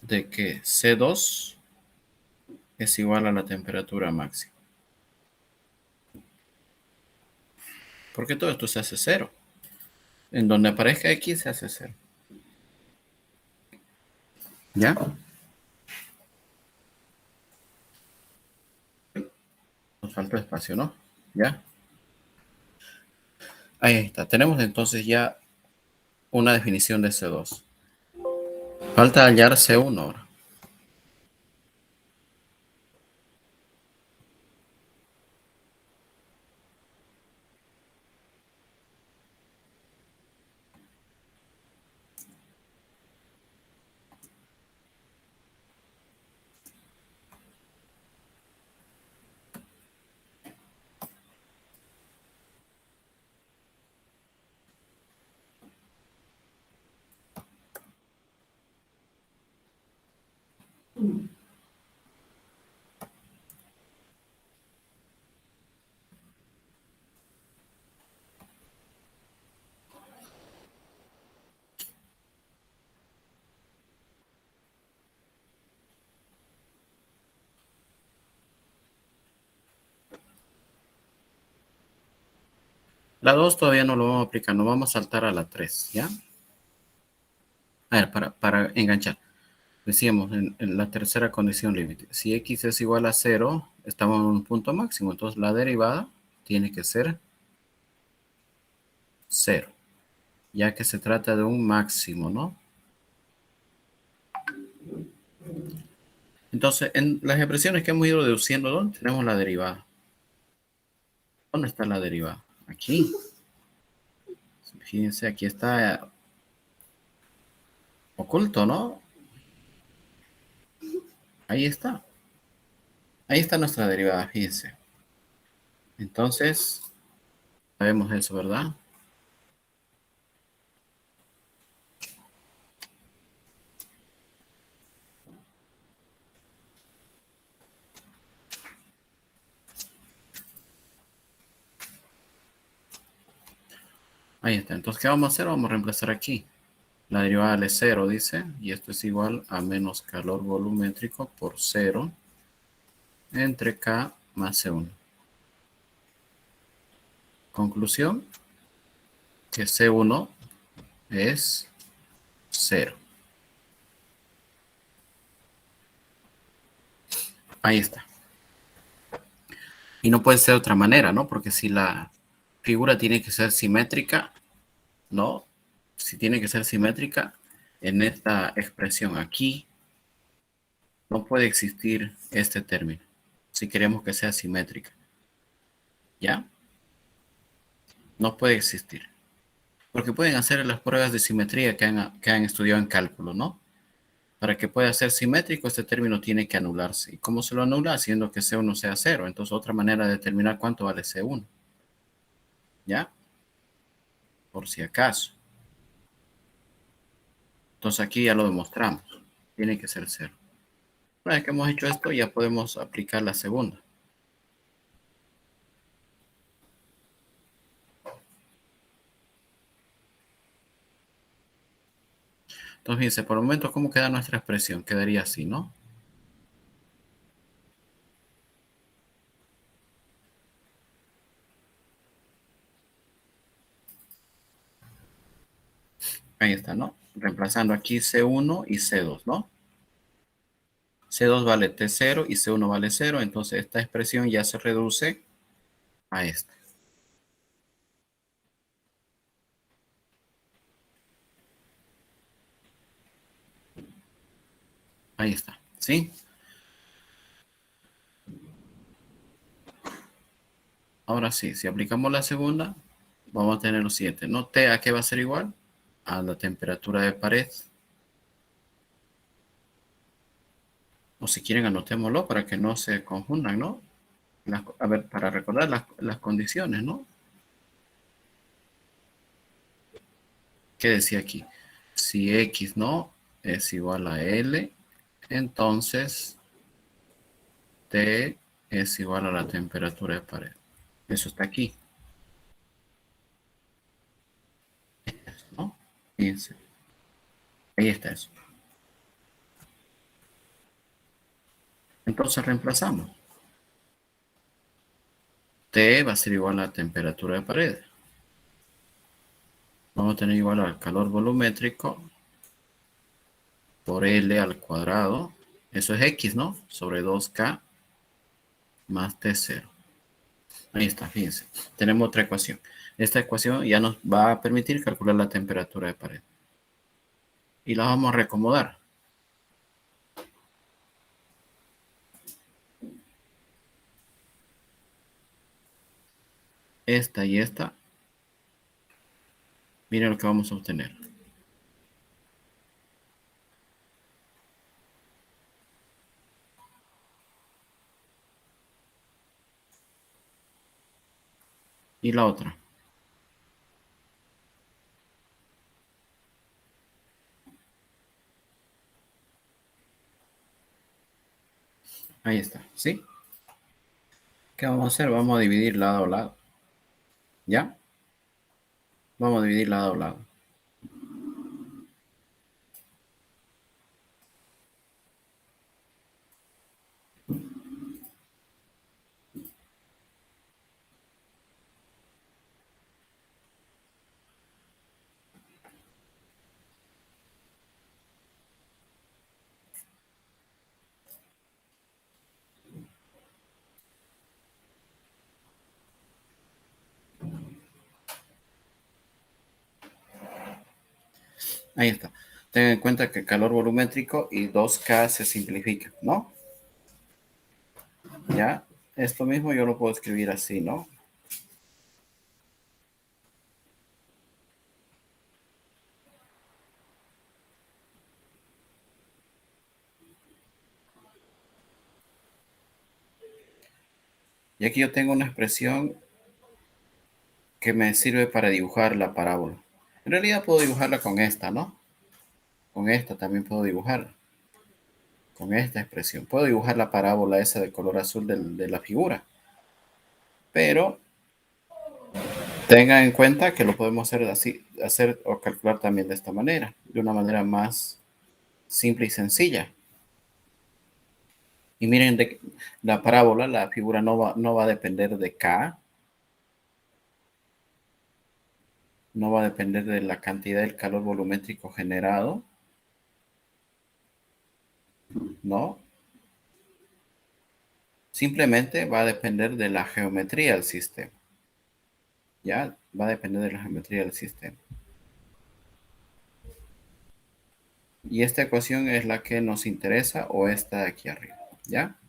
A: de que C2 es igual a la temperatura máxima. Porque todo esto se hace 0. En donde aparezca X se hace 0. ¿Ya? Nos falta espacio, ¿no? ¿Ya? Ahí está. Tenemos entonces ya una definición de C2. Falta hallar C1 ahora. La 2 todavía no lo vamos a aplicar, nos vamos a saltar a la 3, ¿ya? A ver, para enganchar. Decíamos en la tercera condición límite. Si X es igual a 0, estamos en un punto máximo. Entonces la derivada tiene que ser 0, ya que se trata de un máximo, ¿no? Entonces, en las expresiones que hemos ido deduciendo, ¿dónde tenemos la derivada? ¿Dónde está la derivada? Aquí. Fíjense, aquí está oculto, ¿no? Ahí está. Ahí está nuestra derivada, fíjense. Entonces, sabemos eso, ¿verdad? Ahí está. Entonces, ¿qué vamos a hacer? Vamos a reemplazar aquí. La derivada de 0, dice, y esto es igual a menos calor volumétrico por 0 entre K más C1. Conclusión, que C1 es 0. Ahí está. Y no puede ser de otra manera, ¿no? Porque si la figura tiene que ser simétrica, ¿no? Si tiene que ser simétrica, en esta expresión aquí no puede existir este término. Si queremos que sea simétrica. ¿Ya? No puede existir. Porque pueden hacer las pruebas de simetría que han estudiado en cálculo, ¿no? Para que pueda ser simétrico, este término tiene que anularse. ¿Y cómo se lo anula? Haciendo que C1 sea 0. Entonces, otra manera de determinar cuánto vale C1. ¿Ya? Por si acaso. Entonces, aquí ya lo demostramos. Tiene que ser 0. Una vez que hemos hecho esto, ya podemos aplicar la segunda. Entonces, fíjense, por el momento, ¿cómo queda nuestra expresión? Quedaría así, ¿no? Ahí está, ¿no? Reemplazando aquí C1 y C2, ¿no? C2 vale T0 y C1 vale 0. Entonces, esta expresión ya se reduce a esta. Ahí está, ¿sí? Ahora sí, si aplicamos la segunda, vamos a tener lo siguiente, ¿no? T a qué va a ser igual a la temperatura de pared O si quieren, anotémoslo para que no se confundan, ¿no? A ver, para recordar las condiciones, ¿no? ¿Qué decía aquí? Si X no es igual a L, entonces T es igual a la temperatura de pared. Eso está aquí, ¿no? Fíjense, ahí está eso. Entonces reemplazamos. T va a ser igual a la temperatura de pared. Vamos a tener igual al calor volumétrico por L al cuadrado. Eso es X, ¿no? Sobre 2K más T0. Ahí está, fíjense. Tenemos otra ecuación. Esta ecuación ya nos va a permitir calcular la temperatura de pared. Y la vamos a reacomodar. Esta y esta. Miren lo que vamos a obtener. Y la otra. Ahí está, ¿sí? ¿Qué vamos a hacer? Vamos a dividir lado a lado. ¿Ya? Vamos a dividir lado a lado. Ahí está. Tengan en cuenta que calor volumétrico y 2K se simplifican, ¿no? ¿Ya? Esto mismo yo lo puedo escribir así, ¿no? Y aquí yo tengo una expresión que me sirve para dibujar la parábola. En realidad puedo dibujarla con esta, ¿no? Con esta también puedo dibujar. Con esta expresión. Puedo dibujar la parábola esa de color azul de la figura. Pero tengan en cuenta que lo podemos hacer así, hacer o calcular también de esta manera, de una manera más simple y sencilla. Y miren, la parábola, la figura no va a depender de K, no va a depender de la cantidad del calor volumétrico generado, ¿no? Simplemente va a depender de la geometría del sistema. ¿Ya? Va a depender de la geometría del sistema. Y esta ecuación es la que nos interesa o esta de aquí arriba. ¿Ya?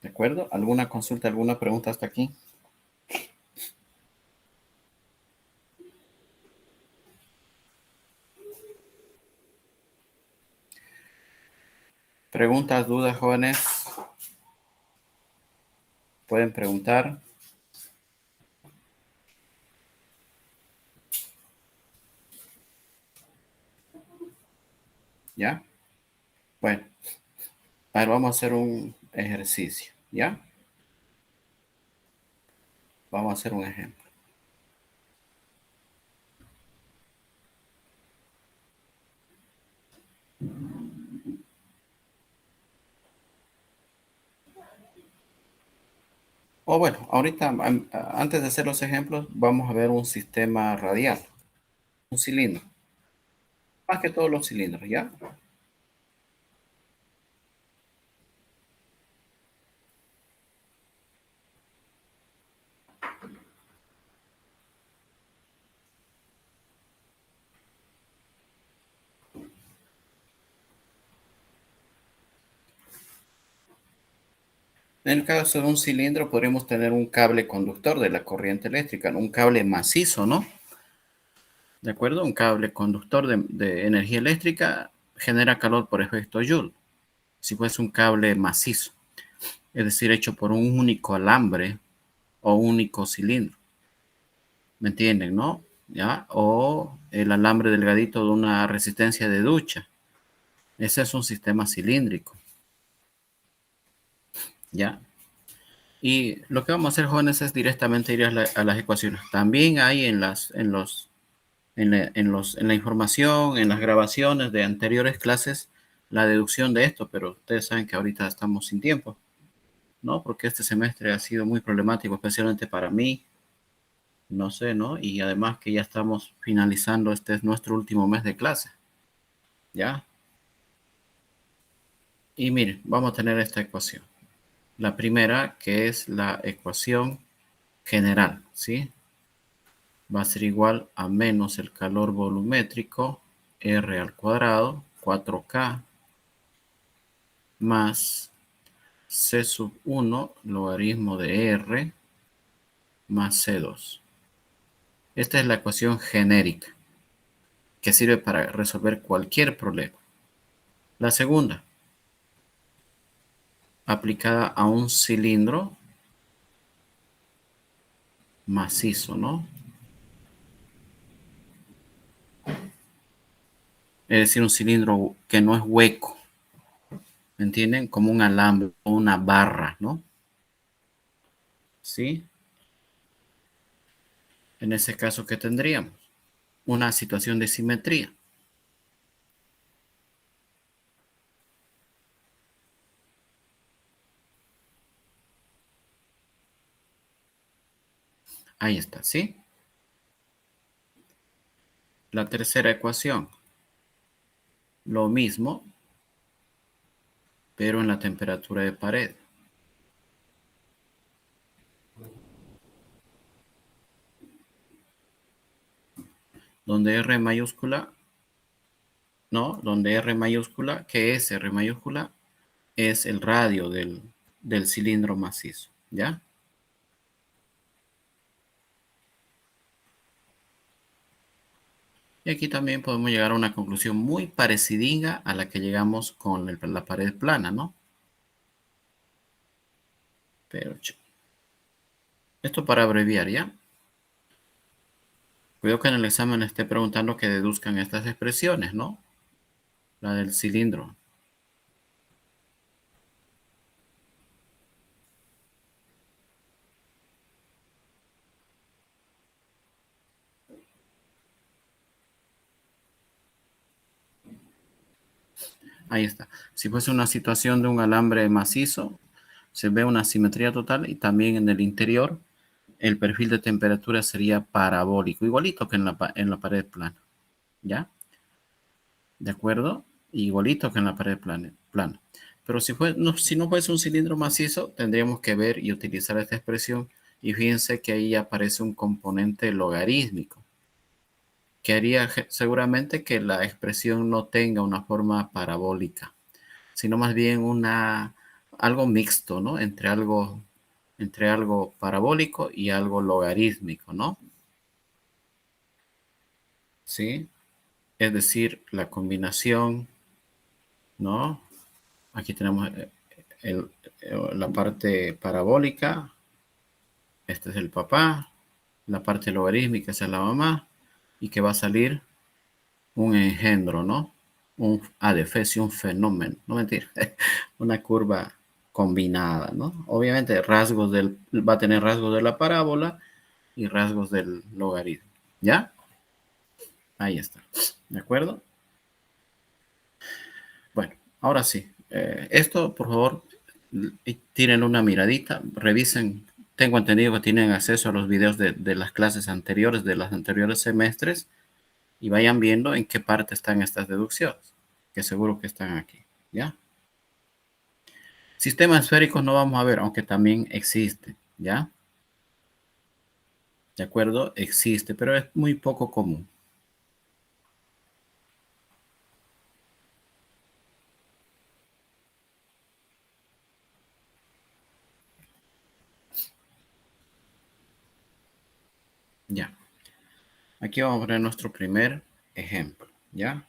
A: ¿De acuerdo? ¿Alguna consulta, alguna pregunta hasta aquí? ¿Preguntas, dudas, jóvenes? Pueden preguntar. ¿Ya? Bueno, a ver, vamos a hacer un ejercicio. ¿Ya? Vamos a hacer un ejemplo. O bueno, ahorita, antes de hacer los ejemplos, vamos a ver un sistema radial, un cilindro. Más que todos los cilindros, ¿ya? En el caso de un cilindro, podríamos tener un cable conductor de la corriente eléctrica, ¿no? Un cable macizo, ¿no? ¿De acuerdo? Un cable conductor de energía eléctrica genera calor por efecto Joule. si fuese un cable macizo, es decir, hecho por un único alambre o único cilindro. ¿Me entienden, no? ¿Ya? O el alambre delgadito de una resistencia de ducha. Ese es un sistema cilíndrico, ¿ya? Y lo que vamos a hacer, jóvenes, es directamente ir a las ecuaciones. También hay en la información, en las grabaciones de anteriores clases, la deducción de esto, pero ustedes saben que ahorita estamos sin tiempo, ¿no? Porque este semestre ha sido muy problemático, especialmente para mí, no sé, ¿no? Y además que ya estamos finalizando, este es nuestro último mes de clase, ¿ya? Y miren, vamos a tener esta ecuación. La primera, que es la ecuación general, ¿sí? Va a ser igual a menos el calor volumétrico, R al cuadrado, 4K, más C sub 1, logaritmo de R, más C2. Esta es la ecuación genérica, que sirve para resolver cualquier problema. La segunda, aplicada a un cilindro macizo, ¿no? Es decir, un cilindro que no es hueco, ¿me entienden? Como un alambre o una barra, ¿no? ¿Sí? En ese caso, ¿qué tendríamos? Una situación de simetría. Ahí está, ¿sí? La tercera ecuación, lo mismo, pero en la temperatura de pared. Donde R mayúscula, ¿no? Donde R mayúscula, ¿qué es R mayúscula? Es el radio del cilindro macizo, ¿ya? Y aquí también podemos llegar a una conclusión muy parecida a la que llegamos con la pared plana, ¿no? Pero esto para abreviar, ¿ya? Cuidado que en el examen esté preguntando que deduzcan estas expresiones, ¿no? La del cilindro. Ahí está. Si fuese una situación de un alambre macizo, se ve una simetría total y también en el interior el perfil de temperatura sería parabólico, igualito que en la pared plana, ¿ya? ¿De acuerdo? Igualito que en la pared plana. Pero si no fuese un cilindro macizo, tendríamos que ver y utilizar esta expresión y fíjense que ahí aparece un componente logarítmico que haría seguramente que la expresión no tenga una forma parabólica, sino más bien algo mixto, ¿no? Entre algo parabólico y algo logarítmico, ¿no? ¿Sí? Es decir, la combinación, ¿no? Aquí tenemos el- la parte parabólica, este es el papá, la parte logarítmica esa es la mamá, y que va a salir un engendro, ¿no? Un adefesio, un fenómeno, no mentir, una curva combinada, ¿no? Obviamente va a tener rasgos de la parábola y rasgos del logaritmo, ¿ya? Ahí está, ¿de acuerdo? Bueno, ahora sí, esto por favor, tienen una miradita, revisen, tengo entendido que tienen acceso a los videos de las clases anteriores, de los anteriores semestres, y vayan viendo en qué parte están estas deducciones, que seguro que están aquí, ¿ya? Sistemas esféricos no vamos a ver, aunque también existe, ¿ya? ¿De acuerdo? Existe, pero es muy poco común. Ya. Aquí vamos a poner nuestro primer ejemplo, ¿ya?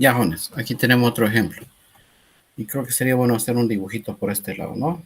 A: Ya, Jones, aquí tenemos otro ejemplo. Y creo que sería bueno hacer un dibujito por este lado, ¿no?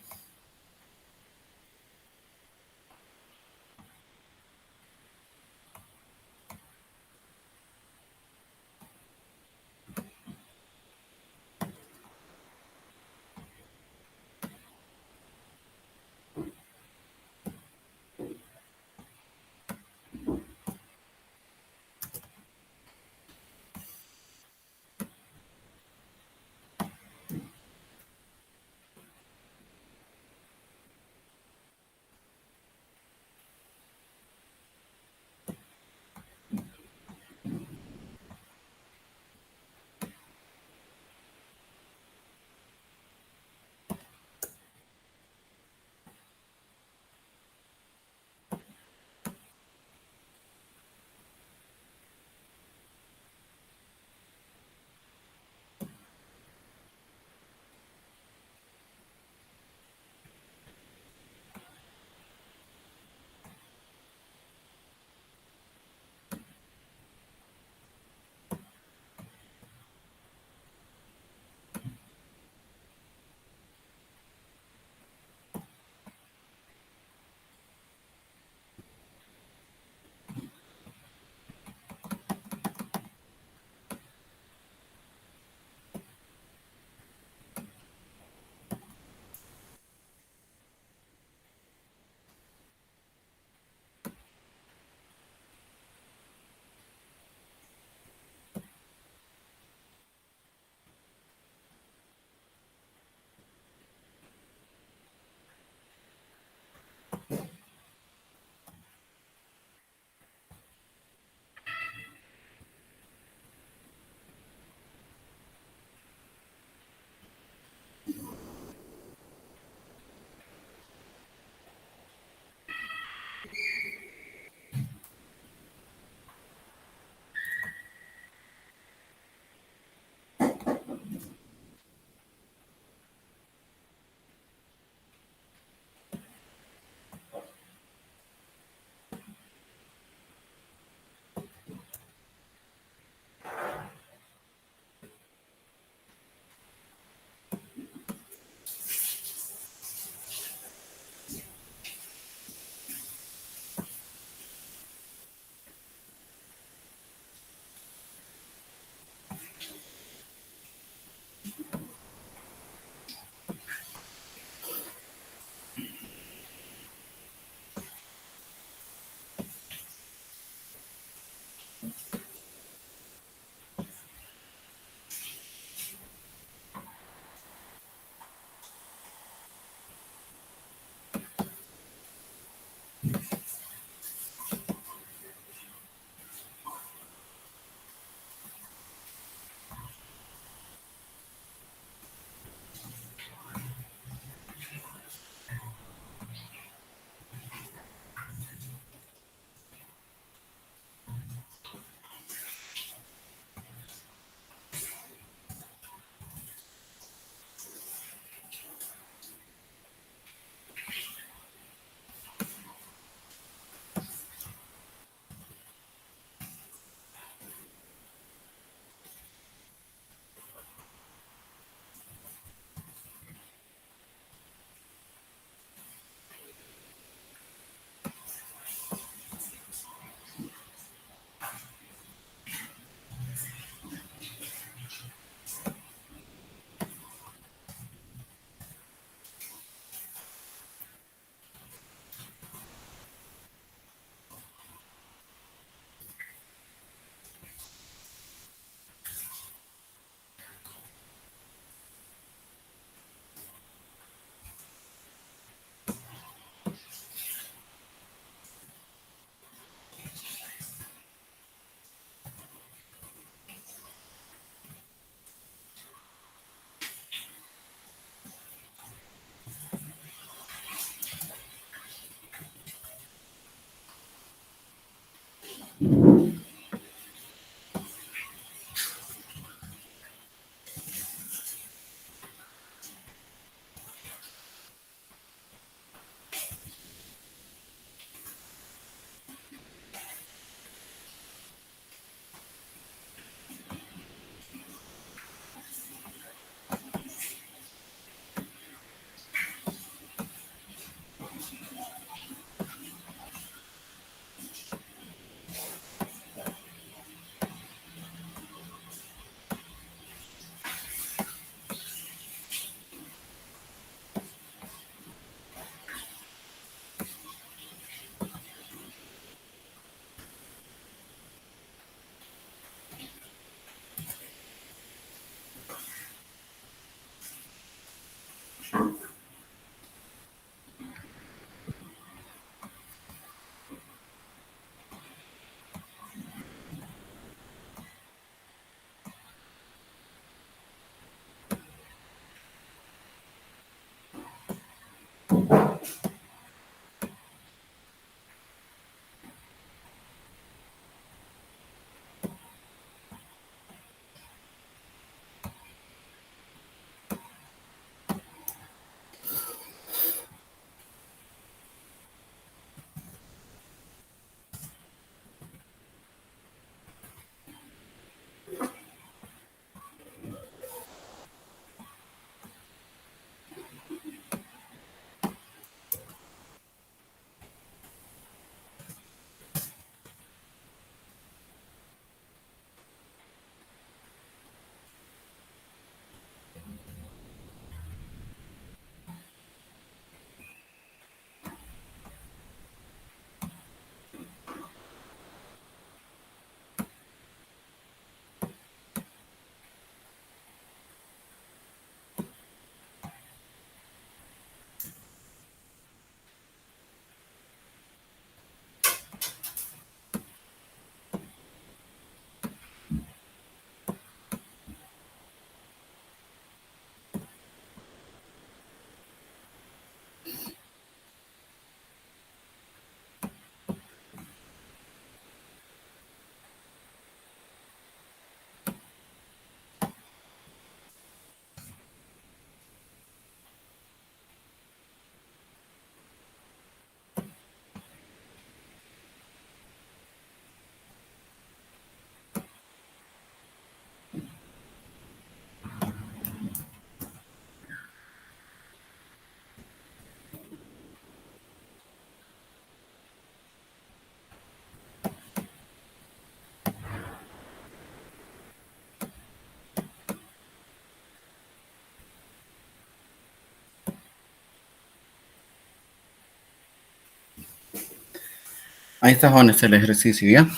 A: Ahí está, jóvenes, el ejercicio, ¿ya?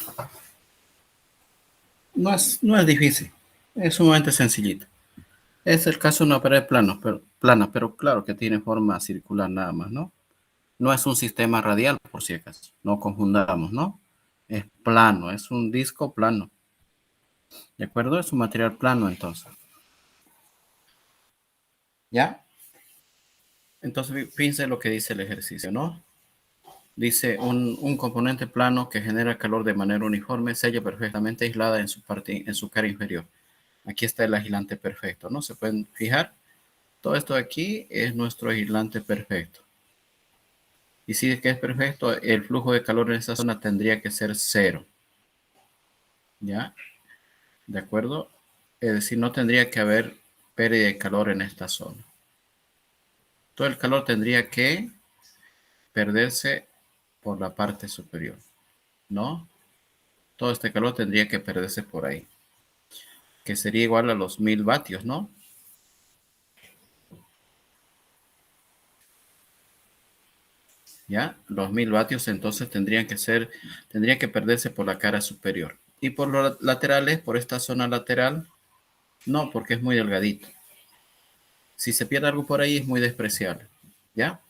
A: No es difícil, es sumamente sencillito. Es el caso de una pared plana, pero claro que tiene forma circular nada más, ¿no? No es un sistema radial, por si acaso, no confundamos, ¿no? Es plano, es un disco plano, ¿de acuerdo? Es un material plano, entonces. ¿Ya? Entonces, fíjense lo que dice el ejercicio, ¿no? Dice, un componente plano que genera calor de manera uniforme se halla perfectamente aislada en su cara inferior. Aquí está el aislante perfecto, ¿no? Se pueden fijar. Todo esto de aquí es nuestro aislante perfecto. Y si es que es perfecto, el flujo de calor en esa zona tendría que ser cero. ¿Ya? ¿De acuerdo? Es decir, no tendría que haber pérdida de calor en esta zona. Todo el calor tendría que perderse por la parte superior, ¿no? Todo este calor tendría que perderse por ahí, que sería igual a los 1000 vatios, ¿no? ¿Ya? Los 1000 vatios entonces tendría que perderse por la cara superior. Y por los laterales, por esta zona lateral, no, porque es muy delgadito. Si se pierde algo por ahí es muy despreciable, ¿ya?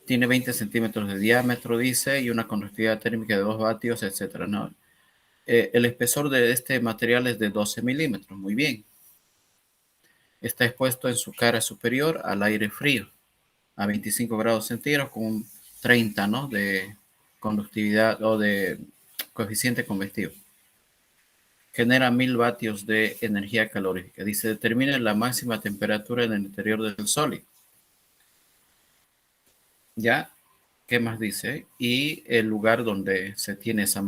A: Tiene 20 centímetros de diámetro, dice, y una conductividad térmica de 2 vatios, etcétera, ¿no? El espesor de este material es de 12 milímetros, muy bien. Está expuesto en su cara superior al aire frío, a 25 grados centígrados con un 30, ¿no? De conductividad o de coeficiente convectivo. Genera 1000 vatios de energía calorífica. Dice, determine la máxima temperatura en el interior del sólido. ¿Ya? ¿Qué más dice? Y el lugar donde se tiene esa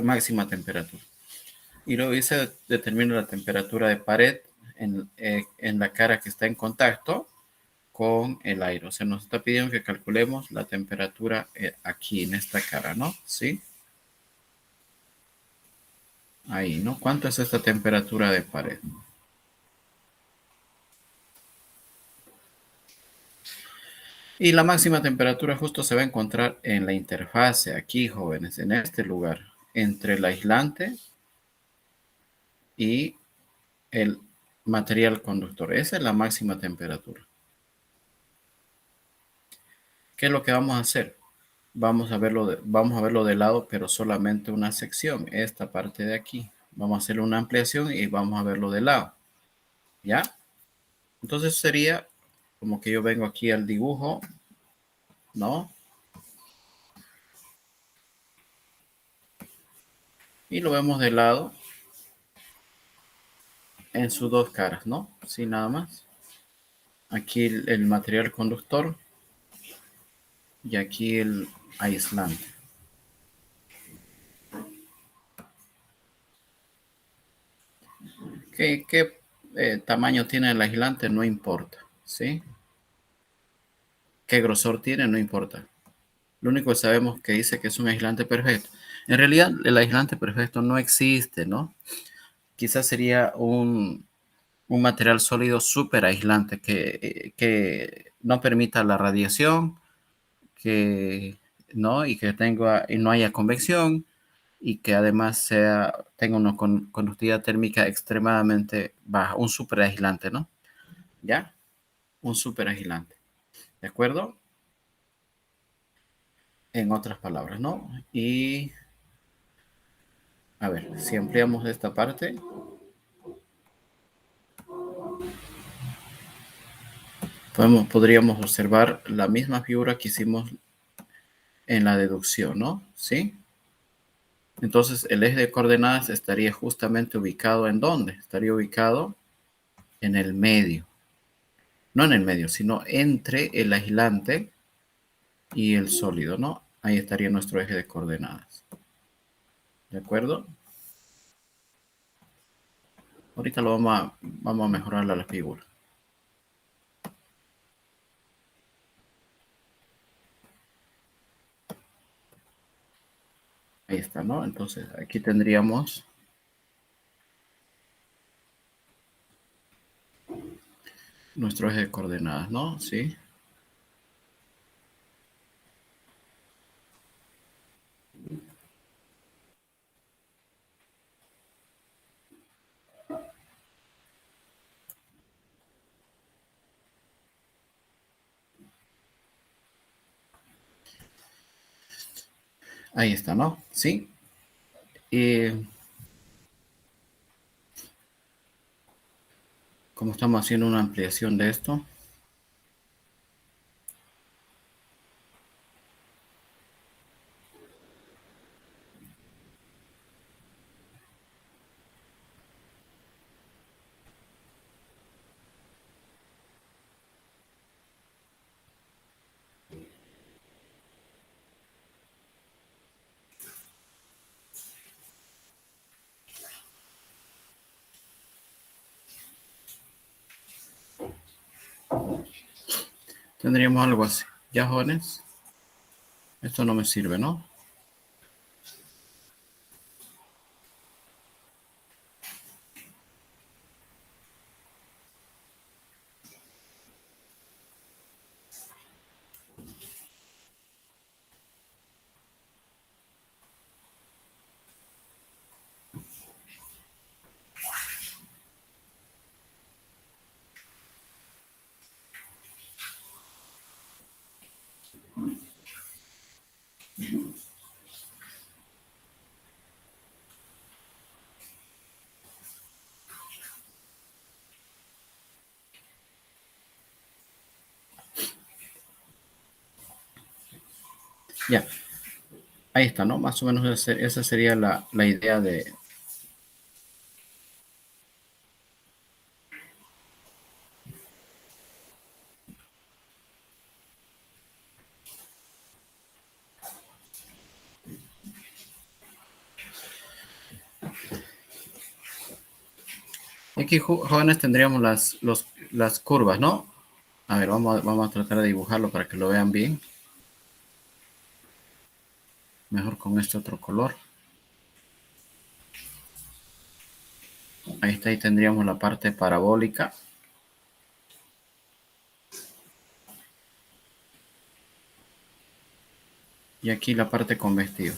A: máxima temperatura. Y luego dice, determina la temperatura de pared en la cara que está en contacto con el aire. O sea, nos está pidiendo que calculemos la temperatura aquí en esta cara, ¿no? ¿Sí? Ahí, ¿no? ¿Cuánto es esta temperatura de pared? Y la máxima temperatura justo se va a encontrar en la interfase, aquí, jóvenes, en este lugar, entre el aislante y el material conductor. Esa es la máxima temperatura. ¿Qué es lo que vamos a hacer? Vamos a verlo de lado, pero solamente una sección, esta parte de aquí. Vamos a hacer una ampliación y vamos a verlo de lado. ¿Ya? Entonces sería como que yo vengo aquí al dibujo, ¿no? Y lo vemos de lado en sus dos caras, ¿no? Sí, nada más. Aquí el material conductor y aquí el aislante. ¿Qué tamaño tiene el aislante? No importa, ¿sí? ¿Qué grosor tiene? No importa. Lo único que sabemos que dice que es un aislante perfecto. En realidad, el aislante perfecto no existe, ¿no? Quizás sería un material sólido súper aislante que no permita la radiación, que no, y que tenga y no haya convección y que además tenga una conductividad térmica extremadamente baja, un súper aislante, ¿no? ¿Ya? Un súper aislante. ¿De acuerdo? En otras palabras, ¿no? Y a ver, si ampliamos esta parte, podríamos observar la misma figura que hicimos en la deducción, ¿no? ¿Sí? Entonces, el eje de coordenadas estaría justamente ubicado ¿en dónde? Estaría ubicado en el medio. No en el medio, sino entre el aislante y el sólido, ¿no? Ahí estaría nuestro eje de coordenadas. ¿De acuerdo? Ahorita vamos a mejorar la figura. Ahí está, ¿no? Entonces, aquí tendríamos nuestro eje de coordenadas, ¿no? Sí. Ahí está, ¿no? Sí. Y como estamos haciendo una ampliación de esto, tendríamos algo así. ¿Ya, jóvenes? Esto no me sirve, ¿no? Ya, ahí está, ¿no? Más o menos esa sería la idea de... Aquí, jóvenes, tendríamos las curvas, ¿no? A ver, vamos a tratar de dibujarlo para que lo vean bien. Mejor con este otro color. Ahí está, ahí tendríamos la parte parabólica. Y aquí la parte con vestido.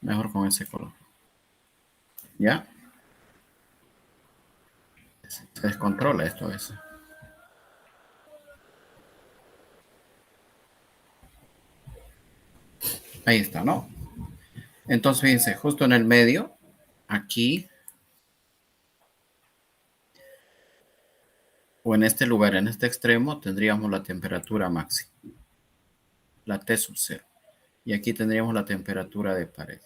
A: Mejor con ese color. ¿Ya? Se descontrola esto a veces. Ahí está, ¿no? Entonces, fíjense, justo en el medio, aquí, o en este lugar, en este extremo, tendríamos la temperatura máxima, la T sub 0. Y aquí tendríamos la temperatura de pared.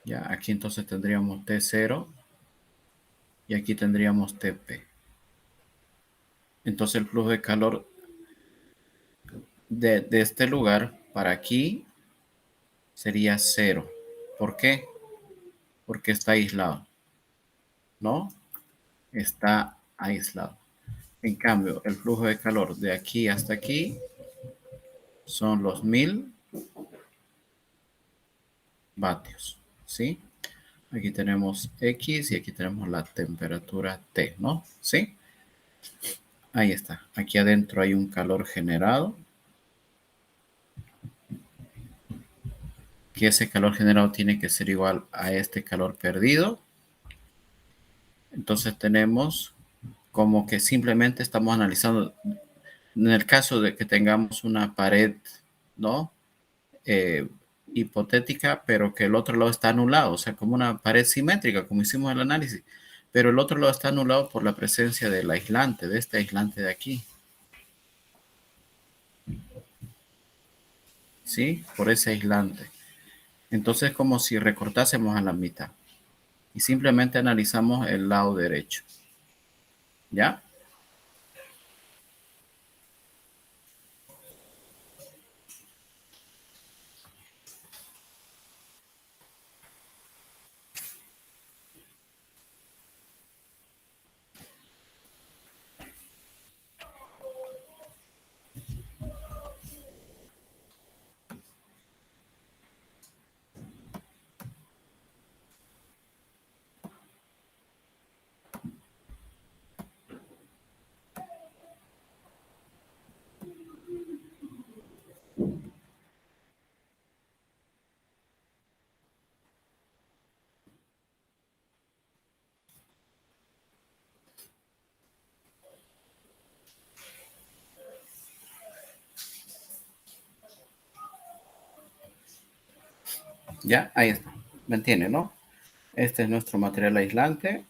A: Ya, aquí entonces tendríamos T0 y aquí tendríamos TP. Entonces el flujo de calor de este lugar para aquí sería 0. ¿Por qué? Porque está aislado, ¿no? Está aislado. En cambio, el flujo de calor de aquí hasta aquí son los 1000 vatios, ¿sí? Aquí tenemos X y aquí tenemos la temperatura T, ¿no? ¿Sí? Ahí está. Aquí adentro hay un calor generado. Que ese calor generado tiene que ser igual a este calor perdido. Entonces tenemos como que simplemente estamos analizando, en el caso de que tengamos una pared, ¿no? Eh, hipotética, pero que el otro lado está anulado, o sea, como una pared simétrica, como hicimos el análisis, pero el otro lado está anulado por la presencia del aislante, de este aislante de aquí, ¿sí? Por ese aislante. Entonces, como si recortásemos a la mitad y simplemente analizamos el lado derecho, ¿ya? Ya, ahí está. ¿Me entiende, no? Este es nuestro material aislante.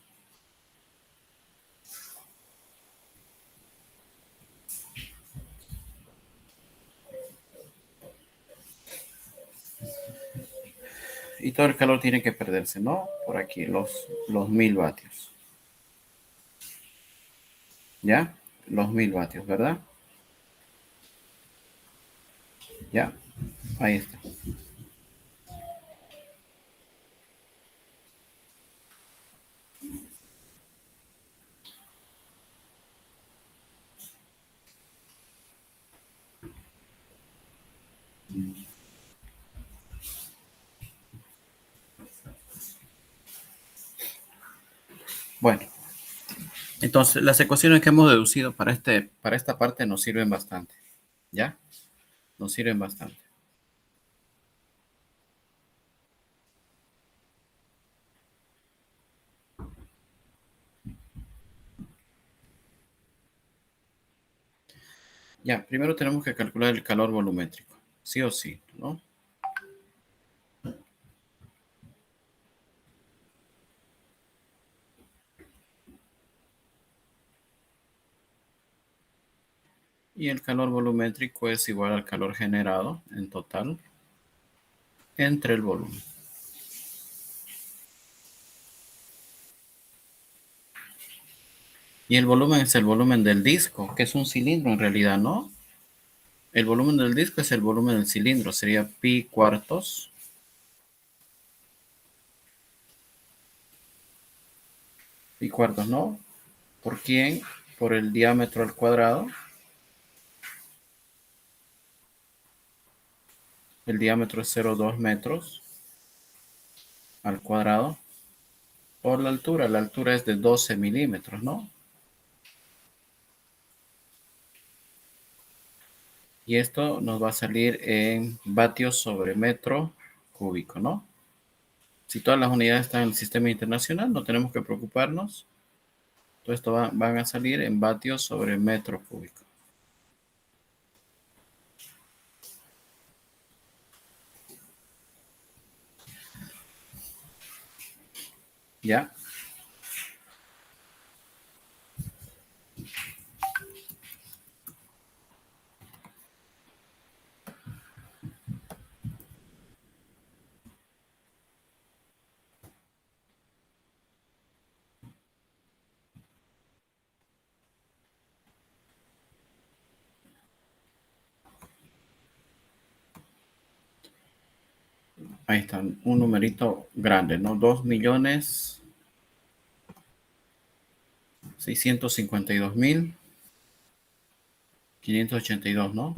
A: Y todo el calor tiene que perderse, ¿no? Por aquí, los 1000 vatios. ¿Ya? Los 1000 vatios, ¿verdad? Ya, ahí está. Bueno, entonces las ecuaciones que hemos deducido para esta parte nos sirven bastante. ¿Ya? Nos sirven bastante. Ya, primero tenemos que calcular el calor volumétrico. Sí o sí, ¿no? Y el calor volumétrico es igual al calor generado en total entre el volumen. Y el volumen es el volumen del disco, que es un cilindro en realidad, ¿no? El volumen del disco es el volumen del cilindro, sería pi cuartos. Pi cuartos, ¿no? ¿Por quién? Por el diámetro al cuadrado. El diámetro es 0,2 metros al cuadrado. Por la altura es de 12 milímetros, ¿no? Y esto nos va a salir en vatios sobre metro cúbico, ¿no? Si todas las unidades están en el sistema internacional, no tenemos que preocuparnos. Todo esto van a salir en vatios sobre metro cúbico. ¿Ya? Ahí está, un numerito grande, ¿no? 2.652.582, ¿no?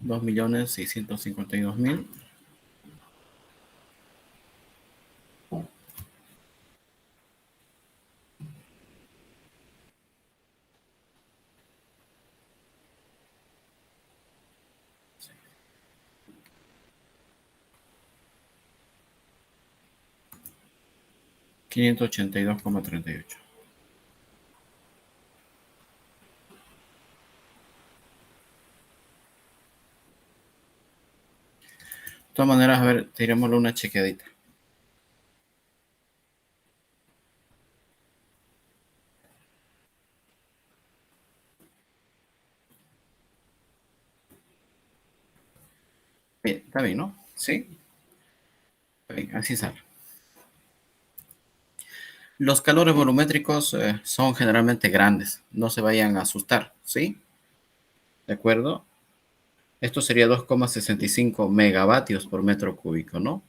A: 2.652.000. $582,38. De todas maneras, a ver, tirémosle una chequeadita. Bien, está bien, ¿no? Sí. Está bien, así sale. Los calores volumétricos son generalmente grandes. No se vayan a asustar, ¿sí? ¿De acuerdo? Esto sería 2,65 megavatios por metro cúbico, ¿no?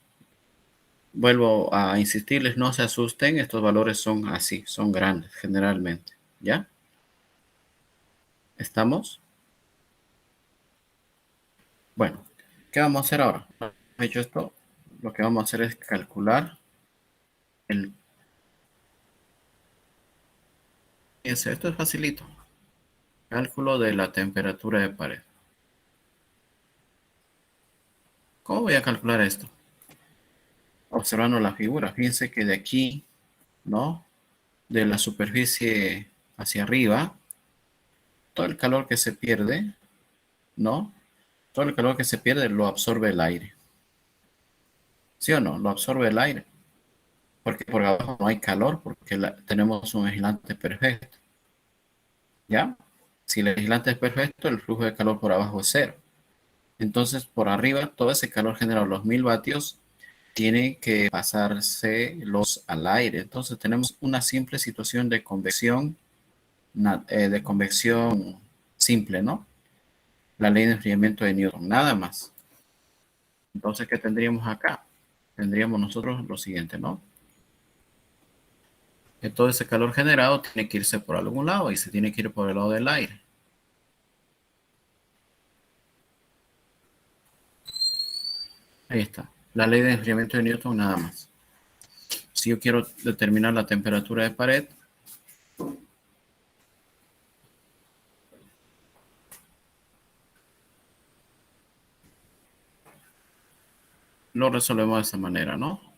A: Vuelvo a insistirles, no se asusten, estos valores son así, son grandes generalmente, ¿ya? ¿Estamos? Bueno, ¿qué vamos a hacer ahora? Hecho esto, lo que vamos a hacer es calcular el... Fíjense, esto es facilito. Cálculo de la temperatura de pared. ¿Cómo voy a calcular esto? Observando la figura. Fíjense que de aquí, ¿no? De la superficie hacia arriba, todo el calor que se pierde, ¿no? Todo el calor que se pierde lo absorbe el aire. ¿Sí o no? Lo absorbe el aire. Porque por abajo no hay calor, porque tenemos un aislante perfecto. ¿Ya? Si el aislante es perfecto, el flujo de calor por abajo es cero. Entonces, por arriba, todo ese calor generado, los 1.000 vatios, tiene que pasarse los al aire. Entonces, tenemos una simple situación de convección simple, ¿no? La ley de enfriamiento de Newton, nada más. Entonces, ¿qué tendríamos acá? Tendríamos nosotros lo siguiente, ¿no? Que todo ese calor generado tiene que irse por algún lado y se tiene que ir por el lado del aire. Ahí está. La ley de enfriamiento de Newton, nada más. Si yo quiero determinar la temperatura de pared, lo resolvemos de esa manera, ¿no?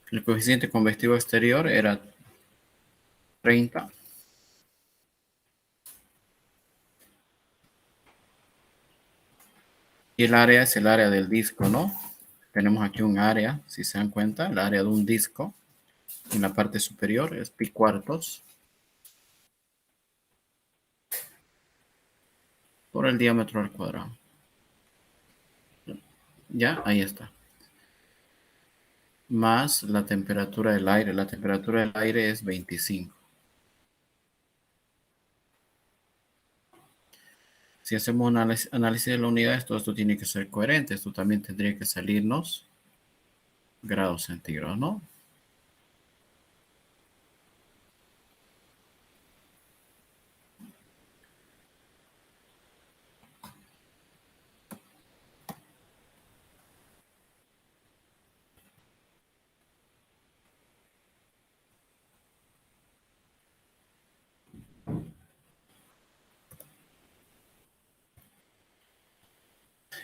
A: El coeficiente convectivo exterior era 30. Y el área es el área del disco, ¿no? Tenemos aquí un área, si se dan cuenta, el área de un disco. En la parte superior es pi cuartos por el diámetro al cuadrado. Ya, ahí está. Más la temperatura del aire. La temperatura del aire es 25. Si hacemos un análisis de la unidad, todo esto tiene que ser coherente. Esto también tendría que salirnos grados centígrados, ¿no?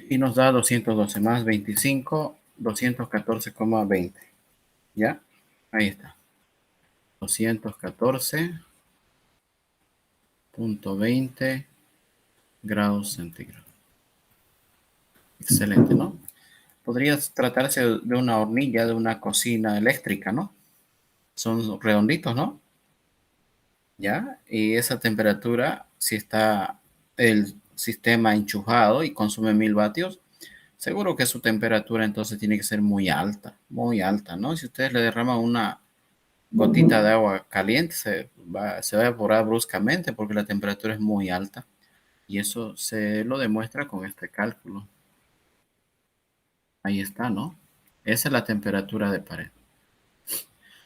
A: Y nos da 212 más 25, 214,20. ¿Ya? Ahí está. 214 0.20 grados centígrados. Excelente, ¿no? Podría tratarse de una hornilla de una cocina eléctrica, ¿no? Son redonditos, ¿no? ¿Ya? Y esa temperatura, si está el sistema enchufado y consume 1000 vatios, seguro que su temperatura entonces tiene que ser muy alta, ¿no? Si ustedes le derraman una gotita de agua caliente, se va a evaporar bruscamente porque la temperatura es muy alta. Y eso se lo demuestra con este cálculo. Ahí está, ¿no? Esa es la temperatura de pared.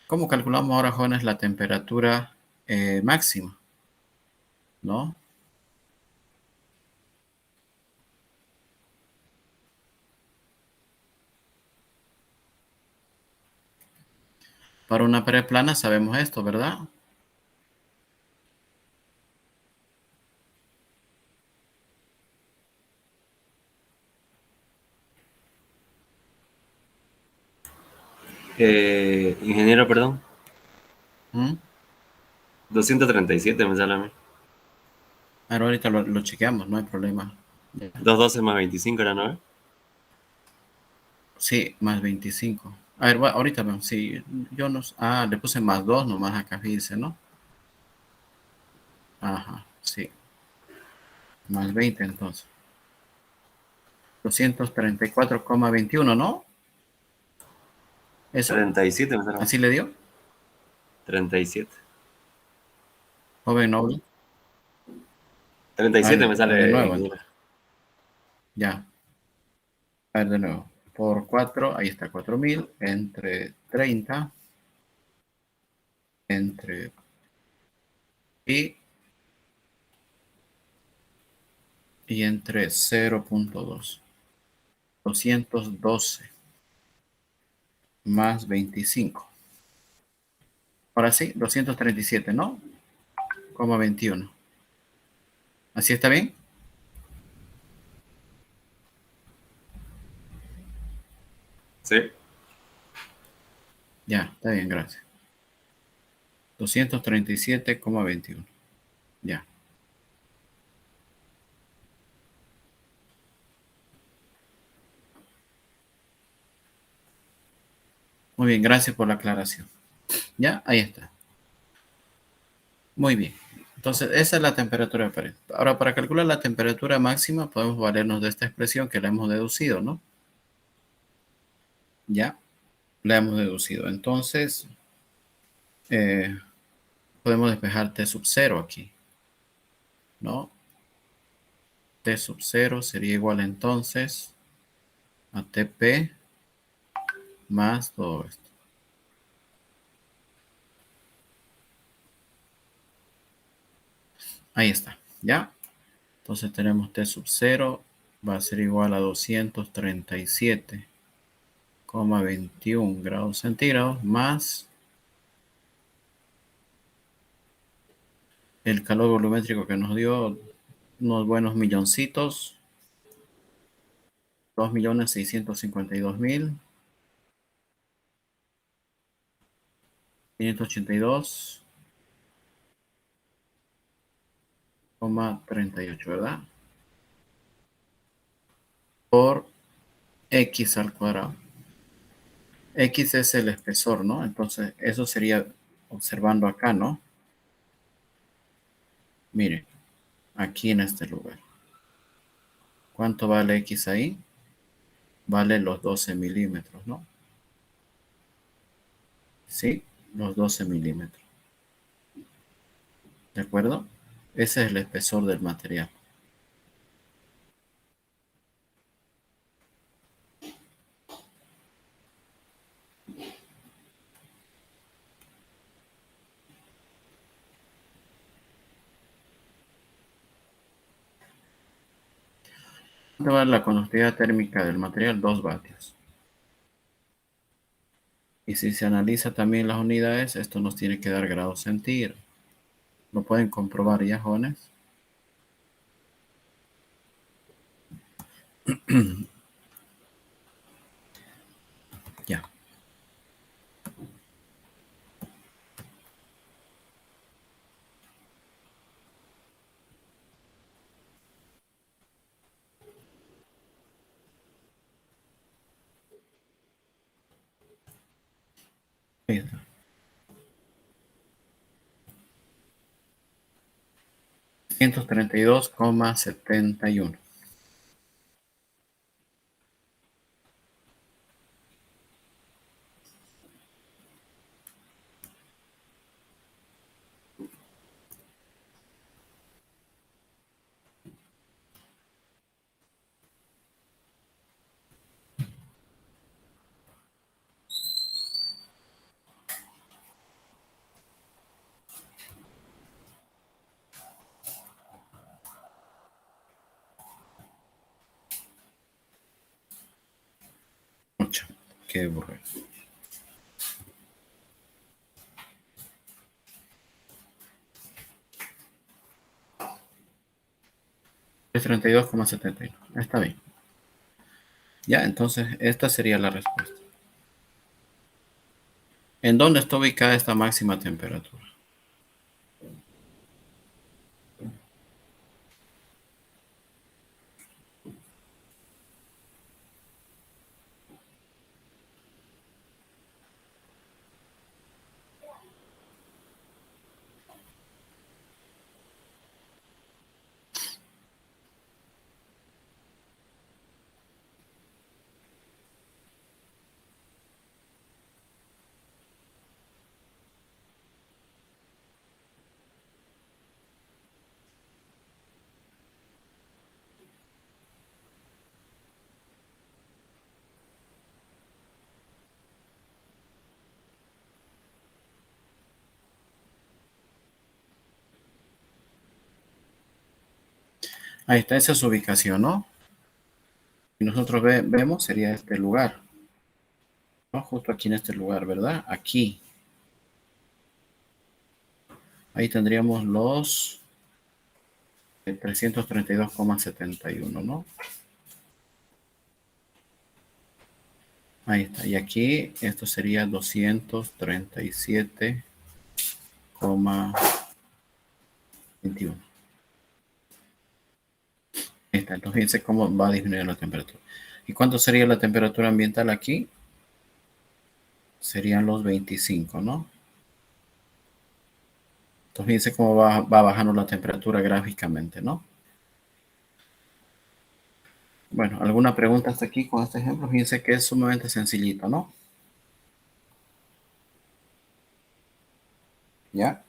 A: ¿Cómo calculamos ahora, jóvenes, la temperatura máxima? ¿No? Para una pared plana sabemos esto, ¿verdad?
C: Ingeniero, perdón.
A: ¿Mm?
C: 237 me sale a mí.
A: Ahora ahorita lo chequeamos, no hay problema. Ya.
C: 212 más 25 era 9.
A: Sí, más 25. A ver, ahorita vemos. Sí, yo no. Ah, le puse más 2 nomás acá, fíjense, ¿no? Ajá, sí. Más 20 entonces. 234,21, ¿no? ¿Eso?
C: 37 me sale a mí.
A: ¿Así le dio?
C: 37.
A: Joven noble.
C: 37 me
A: De
C: sale,
A: nuevo
C: ingeniero.
A: entonces. Ya. A ver, de nuevo. Por 4, ahí está 4000. Entre 30. Entre pi. Y entre 0.2. 212 más 25. Ahora sí, 237, ¿no? Coma 21. ¿Así está bien?
C: Sí.
A: Ya, está bien, gracias. 237,21. Ya. Muy bien, gracias por la aclaración. Ya, ahí está. Muy bien. Entonces, esa es la temperatura de pared. Ahora, para calcular la temperatura máxima, podemos valernos de esta expresión que la hemos deducido, ¿no? Ya, la hemos deducido. Entonces, eh, podemos despejar T sub 0 aquí, ¿no? T sub 0 sería igual entonces a TP más todo esto. Ahí está, ¿ya? Entonces tenemos T sub 0 va a ser igual a 237,21 grados centígrados más el calor volumétrico que nos dio unos buenos milloncitos, 2.652.582,38, ¿verdad? Por X al cuadrado. X es el espesor, ¿no? Entonces, eso sería observando acá, ¿no? Mire, aquí en este lugar. ¿Cuánto vale X ahí? Vale los 12 milímetros, ¿no? Sí, los 12 milímetros. ¿De acuerdo? Ese es el espesor del material. ¿Cuánto vale la conductividad térmica del material? 2 vatios. Y si se analiza también las unidades, esto nos tiene que dar grados centígrados. ¿Lo pueden comprobar ya, jóvenes? Ya. Ahí está. $132,71. Mucho. Qué aburrido. Es 32,71. Está bien. Ya, entonces esta sería la respuesta. ¿En dónde está ubicada esta máxima temperatura? Ahí está, esa es su ubicación, ¿no? Y nosotros vemos, sería este lugar, ¿no? Justo aquí en este lugar, ¿verdad? Aquí. Ahí tendríamos los 332,71, ¿no? Ahí está. Y aquí esto sería 237,21. Ahí está. Entonces fíjense cómo va a disminuir la temperatura. ¿Y cuánto sería la temperatura ambiental aquí? Serían los 25, ¿no? Entonces fíjense cómo va bajando la temperatura gráficamente, ¿no? Bueno, ¿alguna pregunta hasta aquí con este ejemplo? Fíjense que es sumamente sencillito, ¿no? ¿Ya?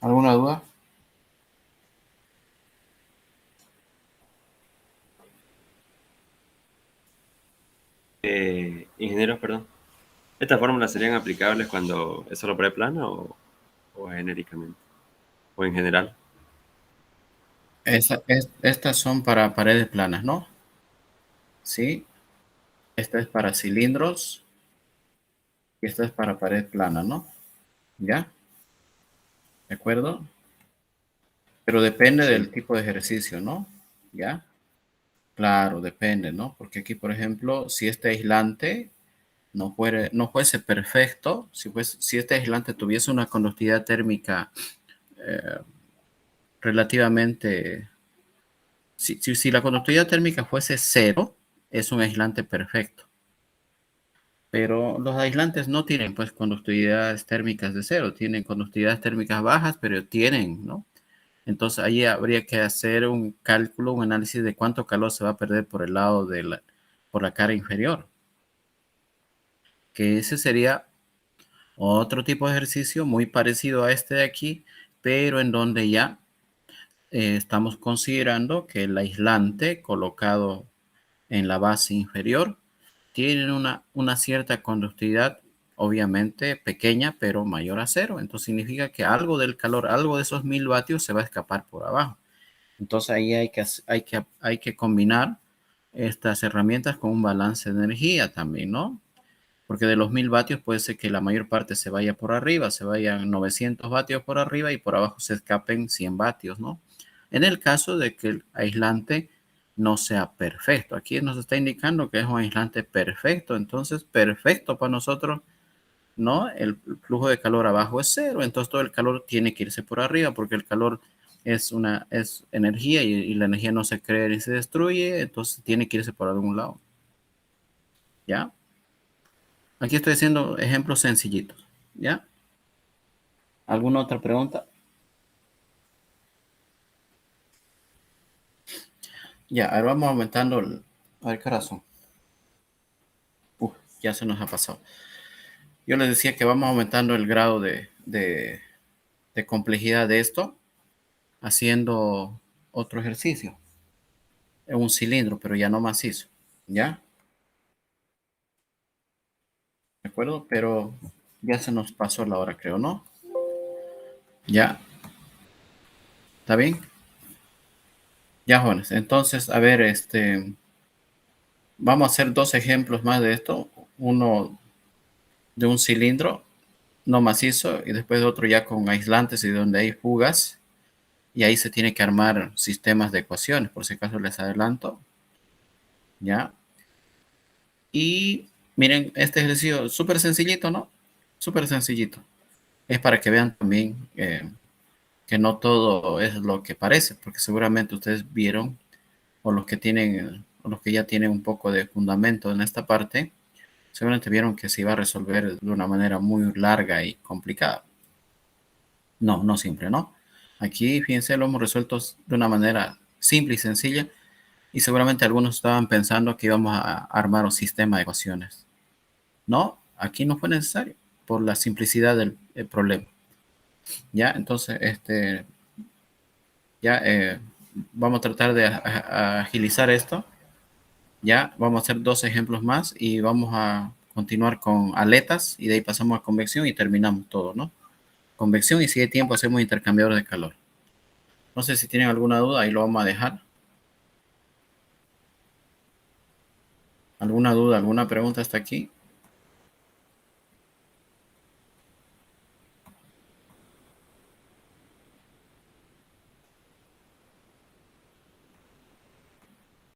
A: ¿Alguna duda?
C: Ingenieros, perdón. ¿Estas fórmulas serían aplicables cuando es solo pared plana o genéricamente? ¿O en general?
A: Estas son para paredes planas, ¿no? Sí. Esta es para cilindros y esta es para pared plana, ¿no? ¿Ya? ¿De acuerdo? Pero depende
C: Sí.
A: del tipo de ejercicio, ¿no? ¿Ya? Claro, depende, ¿no? Porque aquí, por ejemplo, si este aislante no fuese perfecto, si este aislante tuviese una conductividad térmica eh, relativamente, si la conductividad térmica fuese cero, es un aislante perfecto. Pero los aislantes no tienen pues conductividades térmicas de cero, tienen conductividades térmicas bajas, pero tienen, ¿no? Entonces ahí habría que hacer un cálculo, un análisis de cuánto calor se va a perder por el lado por la cara inferior, que ese sería otro tipo de ejercicio muy parecido a este de aquí, pero en donde ya estamos considerando que el aislante colocado en la base inferior tiene una cierta conductividad, obviamente pequeña, pero mayor a cero. Entonces significa que algo del calor, algo de esos 1000 vatios se va a escapar por abajo. Entonces ahí hay que combinar estas herramientas con un balance de energía también, ¿no? Porque de los 1000 vatios puede ser que la mayor parte se vaya por arriba, se vayan 900 vatios por arriba y por abajo se escapen 100 vatios, ¿no? En el caso de que el aislante no sea perfecto. Aquí nos está indicando que es un aislante perfecto, entonces perfecto para nosotros ¿no? El flujo de calor abajo es cero, entonces todo el calor tiene que irse por arriba porque el calor es energía y la energía no se crea ni se destruye, entonces tiene que irse por algún lado. ¿Ya? Aquí estoy haciendo ejemplos sencillitos. ¿Ya? ¿Alguna otra pregunta? Ya, ahora vamos aumentando a ver qué razón. Ya se nos ha pasado. Yo les decía que vamos aumentando el grado de complejidad de esto haciendo otro ejercicio. Es un cilindro, pero ya no macizo. ¿Ya? ¿De acuerdo? Pero ya se nos pasó la hora, creo, ¿no? Ya. ¿Está bien? Ya, jóvenes. Entonces, a ver, vamos a hacer dos ejemplos más de esto. Uno de un cilindro no macizo y después otro ya con aislantes y donde hay fugas. Y ahí se tiene que armar sistemas de ecuaciones, por si acaso les adelanto. ¿Ya? Y miren, este ejercicio súper sencillito, ¿no? Súper sencillito. Es para que vean también que no todo es lo que parece, porque seguramente ustedes vieron, o los que tienen, o los que ya tienen un poco de fundamento en esta parte, seguramente vieron que se iba a resolver de una manera muy larga y complicada. No, no siempre, ¿no? Aquí, fíjense, lo hemos resuelto de una manera simple y sencilla, y seguramente algunos estaban pensando que íbamos a armar un sistema de ecuaciones. No, aquí no fue necesario, por la simplicidad del problema. Ya, entonces, ya vamos a tratar de agilizar esto. Ya, vamos a hacer dos ejemplos más y vamos a continuar con aletas y de ahí pasamos a convección y terminamos todo, ¿no? Convección y si hay tiempo hacemos intercambiador de calor. No sé si tienen alguna duda, ahí lo vamos a dejar. ¿Alguna duda, alguna pregunta hasta aquí?